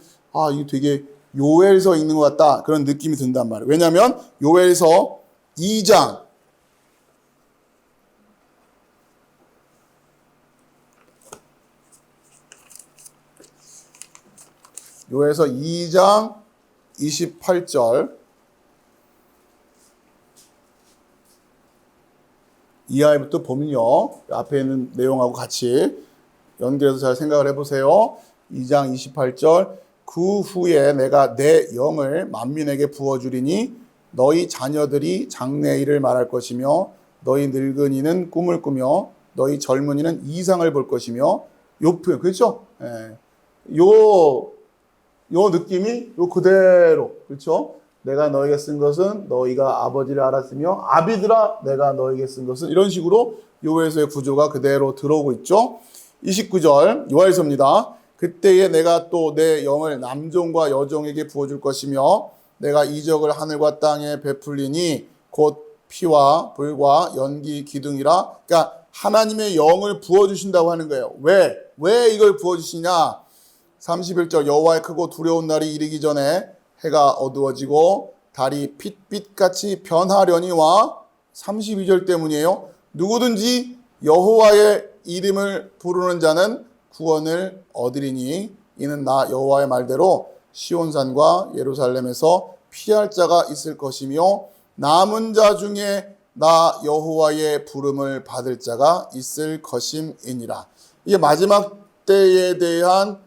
이거 되게 요엘서 읽는 것 같다 그런 느낌이 든단 말이에요. 왜냐하면 요엘서 2장 요엘서 2장 28절 이하부터 보면요. 앞에 있는 내용하고 같이 연결해서 잘 생각을 해보세요. 2장 28절 그 후에 내가 내 영을 만민에게 부어주리니 너희 자녀들이 장래일을 말할 것이며 너희 늙은이는 꿈을 꾸며 너희 젊은이는 이상을 볼 것이며 요 표현 그렇죠? 요 느낌이 요 그대로 그렇죠? 내가 너에게 쓴 것은 너희가 아버지를 알았으며 아비들아 내가 너에게 쓴 것은 이런 식으로 요엘서의 구조가 그대로 들어오고 있죠. 29절 요엘서입니다. 그때에 내가 또 내 영을 남종과 여종에게 부어줄 것이며 내가 이적을 하늘과 땅에 베풀리니 곧 피와 불과 연기 기둥이라. 그러니까 하나님의 영을 부어주신다고 하는 거예요. 왜 이걸 부어주시냐? 31절 여호와의 크고 두려운 날이 이르기 전에 해가 어두워지고 달이 핏빛같이 변하려니와 32절 때문이에요. 누구든지 여호와의 이름을 부르는 자는 구원을 얻으리니 이는 나 여호와의 말대로 시온산과 예루살렘에서 피할 자가 있을 것이며 남은 자 중에 나 여호와의 부름을 받을 자가 있을 것임이니라. 이게 마지막 때에 대한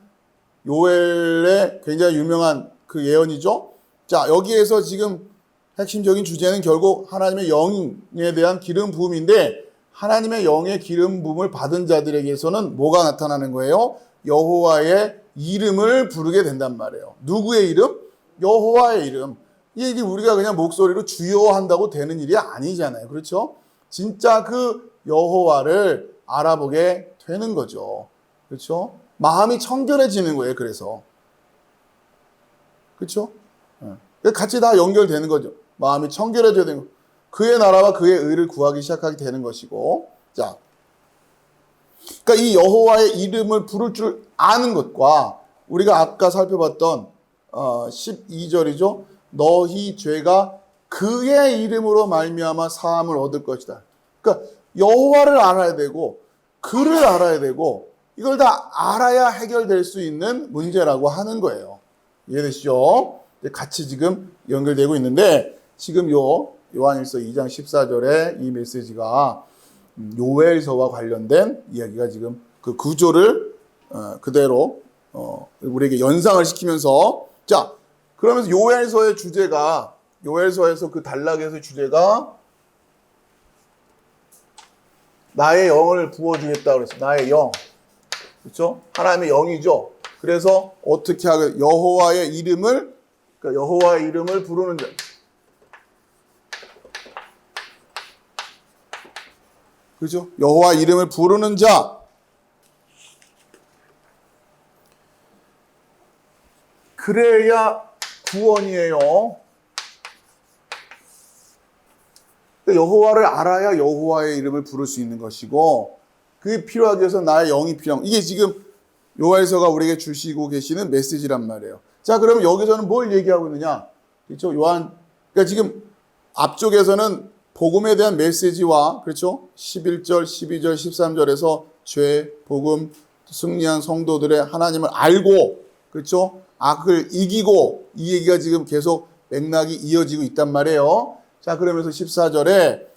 요엘의 굉장히 유명한 그 예언이죠. 자, 여기에서 지금 핵심적인 주제는 결국 하나님의 영에 대한 기름 부음인데, 하나님의 영의 기름 부음을 받은 자들에게서는 뭐가 나타나는 거예요? 여호와의 이름을 부르게 된단 말이에요. 누구의 이름? 여호와의 이름. 이게 우리가 그냥 목소리로 주여 한다고 되는 일이 아니잖아요. 그렇죠? 진짜 그 여호와를 알아보게 되는 거죠. 그렇죠? 마음이 청결해지는 거예요. 그래서. 그렇죠? 같이 다 연결되는 거죠. 마음이 청결해져야 되는 거. 그의 나라와 그의 의를 구하기 시작하게 되는 것이고. 자. 그러니까 이 여호와의 이름을 부를 줄 아는 것과 우리가 아까 살펴봤던 12절이죠. 너희 죄가 그의 이름으로 말미암아 사함을 얻을 것이다. 그러니까 여호와를 알아야 되고 그를 알아야 되고 이걸 다 알아야 해결될 수 있는 문제라고 하는 거예요. 이해되시죠? 같이 지금 연결되고 있는데 지금 요한일서 2장 14절에 이 메시지가 요엘서와 관련된 이야기가 지금 그 구조를 그대로 우리에게 연상을 시키면서, 자, 그러면서 요엘서의 주제가, 요엘서에서 그 단락에서의 주제가 나의 영을 부어주겠다 그랬어요. 나의 영. 그렇죠? 하나님의 영이죠. 그래서 어떻게 하게, 여호와의 이름을, 그러니까 여호와의 이름을 부르는 자. 그죠? 여호와 이름을 부르는 자. 그래야 구원이에요. 여호와를 알아야 여호와의 이름을 부를 수 있는 것이고, 그게 필요하기 위해서 나의 영이 필요한, 이게 지금 요한서가 우리에게 주시고 계시는 메시지란 말이에요. 자, 그러면 여기서는 뭘 얘기하고 있느냐? 그렇죠? 그러니까 지금 앞쪽에서는 복음에 대한 메시지와, 그렇죠? 11절, 12절, 13절에서 죄, 복음, 승리한 성도들의 하나님을 알고, 그렇죠? 악을 이기고, 이 얘기가 지금 계속 맥락이 이어지고 있단 말이에요. 자, 그러면서 14절에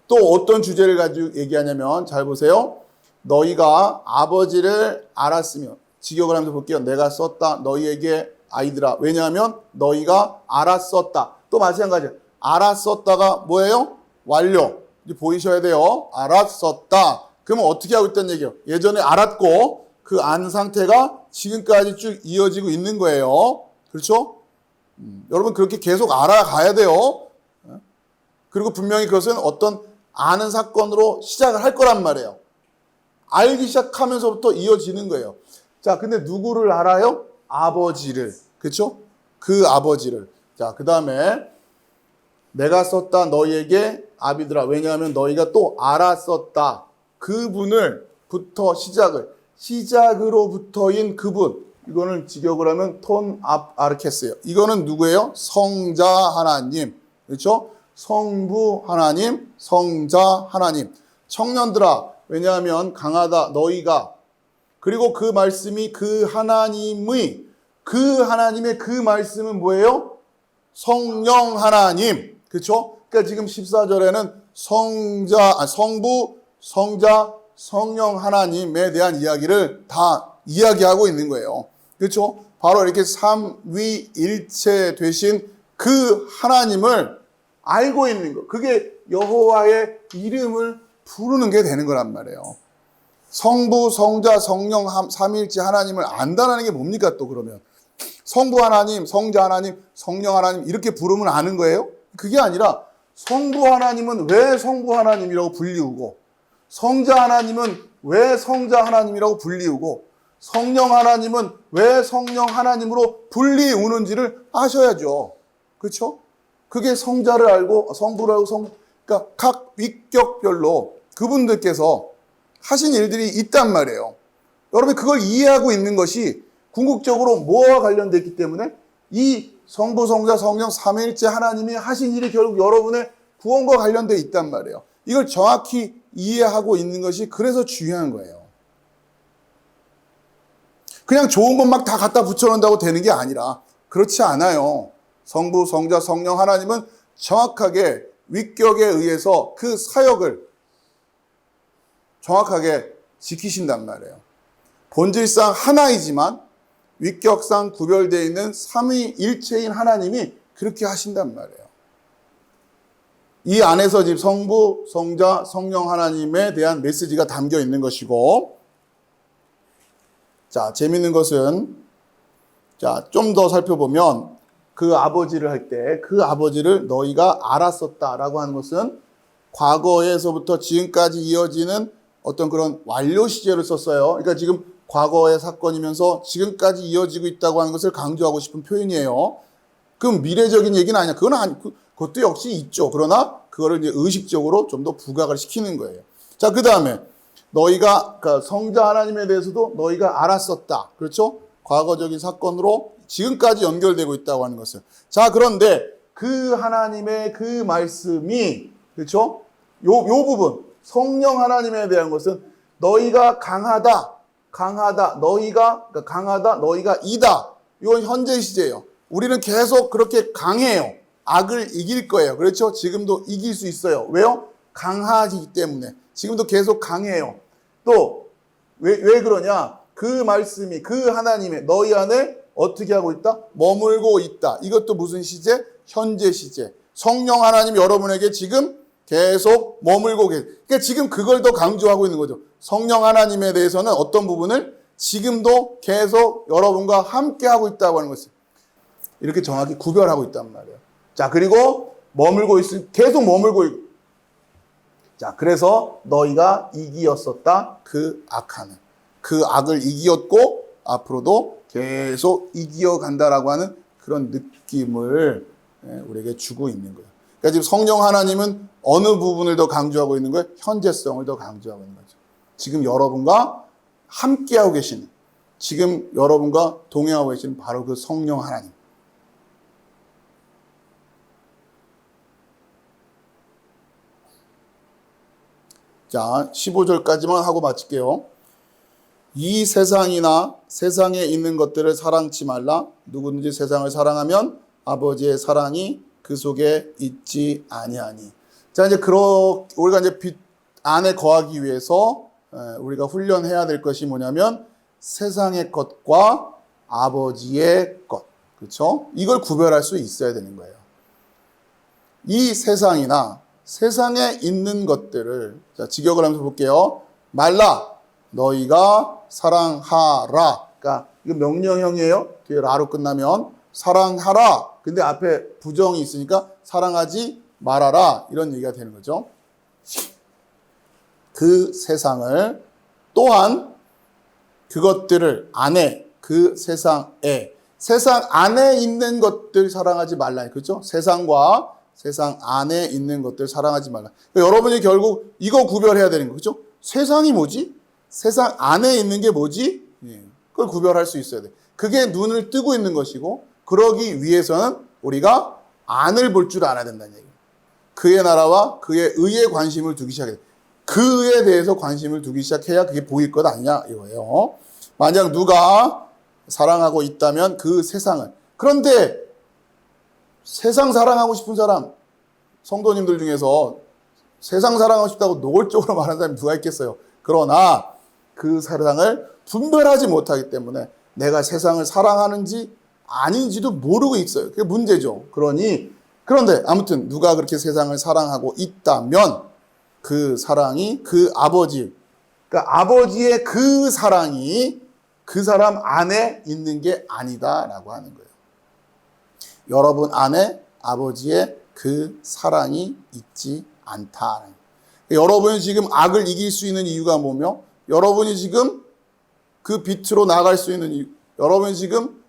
또 어떤 주제를 가지고 얘기하냐면, 잘 보세요. 너희가 아버지를 알았으면, 직역을 하면서 볼게요. 내가 썼다. 너희에게 아이들아. 왜냐하면 너희가 알았었다. 또 마찬가지예요. 알았었다가 뭐예요? 완료. 이제 보이셔야 돼요. 알았었다. 그러면 어떻게 하고 있다는 얘기예요? 예전에 알았고 그 안 상태가 지금까지 쭉 이어지고 있는 거예요. 그렇죠? 여러분 그렇게 계속 알아가야 돼요. 그리고 분명히 그것은 어떤 아는 사건으로 시작을 할 거란 말이에요. 알기 시작하면서부터 이어지는 거예요. 자, 근데 누구를 알아요? 아버지를. 그렇죠? 그 아버지를. 자, 그 다음에 내가 썼다 너희에게 아비들아. 왜냐하면 너희가 또 알았었다. 그분을부터 시작으로부터인 그분. 이거는 직역을 하면 톤 아르케스예요. 이거는 누구예요? 성자 하나님. 그렇죠? 성부 하나님, 성자 하나님. 청년들아. 왜냐하면 강하다 너희가. 그리고 그 말씀이 그 하나님의 그 말씀은 뭐예요? 성령 하나님. 그렇죠? 그러니까 지금 14절에는 성부, 성자, 성령 하나님에 대한 이야기를 다 이야기하고 있는 거예요. 그렇죠? 바로 이렇게 삼위일체 되신 그 하나님을 알고 있는 거. 그게 여호와의 이름을 부르는 게 되는 거란 말이에요. 성부, 성자, 성령 삼위일체 하나님을 안다는 게 뭡니까 또 그러면? 성부 하나님, 성자 하나님, 성령 하나님 이렇게 부르면 아는 거예요? 그게 아니라 성부 하나님은 왜 성부 하나님이라고 불리우고, 성자 하나님은 왜 성자 하나님이라고 불리우고, 성령 하나님은 왜 성령 하나님으로 불리우는지를 아셔야죠. 그렇죠? 그게 성자를 알고 성부를 알고 그러니까 각 위격별로 그분들께서 하신 일들이 있단 말이에요. 여러분이 그걸 이해하고 있는 것이 궁극적으로 뭐와 관련됐기 때문에 이 성부, 성자, 성령 삼위일체 하나님이 하신 일이 결국 여러분의 구원과 관련되어 있단 말이에요. 이걸 정확히 이해하고 있는 것이 그래서 중요한 거예요. 그냥 좋은 것 막 다 갖다 붙여놓는다고 되는 게 아니라 그렇지 않아요. 성부, 성자, 성령 하나님은 정확하게 위격에 의해서 그 사역을 정확하게 지키신단 말이에요. 본질상 하나이지만 위격상 구별되어 있는 삼위일체인 하나님이 그렇게 하신단 말이에요. 이 안에서 지금 성부, 성자, 성령 하나님에 대한 메시지가 담겨 있는 것이고, 자, 재밌는 것은, 자, 좀 더 살펴보면, 그 아버지를 할 때, 그 아버지를 너희가 알았었다라고 하는 것은 과거에서부터 지금까지 이어지는 어떤 그런 완료 시제를 썼어요. 그러니까 지금 과거의 사건이면서 지금까지 이어지고 있다고 하는 것을 강조하고 싶은 표현이에요. 그럼 미래적인 얘기는 아니야. 그건 아니, 그것도 역시 있죠. 그러나 그거를 이제 의식적으로 좀 더 부각을 시키는 거예요. 자, 그 다음에 너희가, 그러니까 성자 하나님에 대해서도 너희가 알았었다. 그렇죠? 과거적인 사건으로 지금까지 연결되고 있다고 하는 것을. 자, 그런데 그 하나님의 그 말씀이, 그렇죠? 요 부분, 성령 하나님에 대한 것은 너희가 강하다, 너희가, 그러니까 강하다, 너희가 이다. 이건 현재 시제예요. 우리는 계속 그렇게 강해요. 악을 이길 거예요. 그렇죠? 지금도 이길 수 있어요. 왜요? 강하기 때문에. 지금도 계속 강해요. 또, 왜 그러냐? 그 말씀이, 그 하나님의 너희 안에 어떻게 하고 있다? 머물고 있다. 이것도 무슨 시제? 현재 시제. 성령 하나님 여러분에게 지금 계속 머물고 계세요. 그러니까 지금 그걸 더 강조하고 있는 거죠. 성령 하나님에 대해서는 어떤 부분을 지금도 계속 여러분과 함께 하고 있다고 하는 것을 이렇게 정확히 구별하고 있단 말이에요. 자, 그리고 계속 머물고 있고. 자, 그래서 너희가 이기었었다. 그 악하는. 그 악을 이기었고 앞으로도 계속 이기어간다라고 하는 그런 느낌을 우리에게 주고 있는 거예요. 그러니까 지금 성령 하나님은 어느 부분을 더 강조하고 있는 거예요? 현재성을 더 강조하고 있는 거죠. 지금 여러분과 함께하고 계시는, 지금 여러분과 동행하고 계시는 바로 그 성령 하나님. 자, 15절까지만 하고 마칠게요. 이 세상이나 세상에 있는 것들을 사랑치 말라. 누구든지 세상을 사랑하면 아버지의 사랑이 그 속에 있지 아니하니. 자, 이제 우리가 이제 빛 안에 거하기 위해서 우리가 훈련해야 될 것이 뭐냐면 세상의 것과 아버지의 것. 그렇죠? 이걸 구별할 수 있어야 되는 거예요. 이 세상이나 세상에 있는 것들을, 자, 직역을 하면서 볼게요. 말라, 너희가 사랑하라. 그러니까 이거 명령형이에요. 뒤에 라로 끝나면 사랑하라. 근데 앞에 부정이 있으니까 사랑하지 말아라. 이런 얘기가 되는 거죠. 그 세상을 또한 그것들을 안에, 그 세상에, 세상 안에 있는 것들 사랑하지 말라. 그렇죠? 세상과 세상 안에 있는 것들 사랑하지 말라. 그러니까 여러분이 결국 이거 구별해야 되는 거. 그렇죠? 세상이 뭐지? 세상 안에 있는 게 뭐지? 그걸 구별할 수 있어야 돼. 그게 눈을 뜨고 있는 것이고, 그러기 위해서는 우리가 안을 볼 줄 알아야 된다는 얘기예요. 그의 나라와 그의 의에 관심을 두기 시작해야 돼. 그에 대해서 관심을 두기 시작해야 그게 보일 것 아니냐 이거예요. 만약 누가 사랑하고 있다면 그 세상을. 그런데 세상 사랑하고 싶은 사람, 성도님들 중에서 세상 사랑하고 싶다고 노골적으로 말하는 사람이 누가 있겠어요. 그러나 그 세상을 분별하지 못하기 때문에 내가 세상을 사랑하는지 아닌지도 모르고 있어요. 그게 문제죠. 그런데 아무튼 누가 그렇게 세상을 사랑하고 있다면 그 사랑이 그 아버지, 그러니까 아버지의 그 사랑이 그 사람 안에 있는 게 아니다라고 하는 거예요. 여러분 안에 아버지의 그 사랑이 있지 않다. 여러분이 지금 악을 이길 수 있는 이유가 뭐며, 여러분이 지금 그 빛으로 나갈 수 있는 이유, 여러분이 지금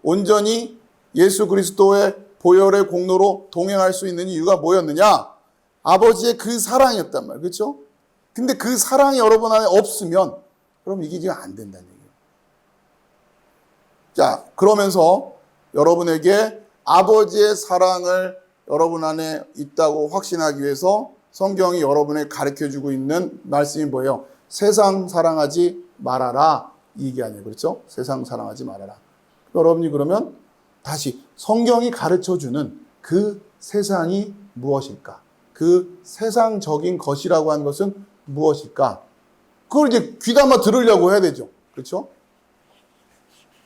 온전히 예수 그리스도의 보혈의 공로로 동행할 수 있는 이유가 뭐였느냐? 아버지의 그 사랑이었단 말이에요. 그렇죠? 근데 그 사랑이 여러분 안에 없으면 그럼 이게 지금 안 된다는 얘기예요. 자, 그러면서 여러분에게 아버지의 사랑을 여러분 안에 있다고 확신하기 위해서 성경이 여러분에게 가르쳐주고 있는 말씀이 뭐예요? 세상 사랑하지 말아라. 이게 아니에요. 그렇죠? 세상 사랑하지 말아라. 여러분이 그러면 다시 성경이 가르쳐주는 그 세상이 무엇일까? 그 세상적인 것이라고 하는 것은 무엇일까? 그걸 이제 귀담아 들으려고 해야 되죠. 그렇죠?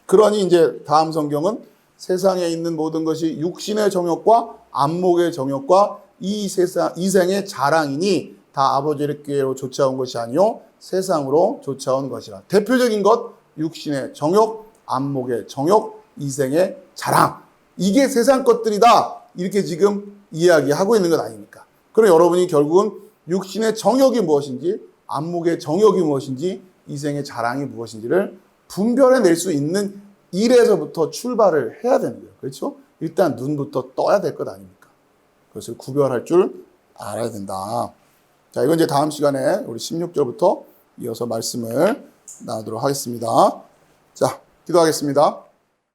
그러니 이제 다음 성경은 세상에 있는 모든 것이 육신의 정욕과 안목의 정욕과 이 세상 이생의 자랑이니 다 아버지께로 쫓아온 것이 아니요 세상으로 쫓아온 것이라. 대표적인 것 육신의 정욕, 안목의 정욕, 이생의 자랑. 이게 세상 것들이다. 이렇게 지금 이야기하고 있는 것 아닙니까? 그럼 여러분이 결국은 육신의 정욕이 무엇인지, 안목의 정욕이 무엇인지, 이생의 자랑이 무엇인지를 분별해낼 수 있는 일에서부터 출발을 해야 되는 거예요. 그렇죠? 일단 눈부터 떠야 될 것 아닙니까? 그것을 구별할 줄 알아야 된다. 자, 이건 이제 다음 시간에 우리 16절부터 이어서 말씀을 나누도록 하겠습니다. 자, 기도하겠습니다.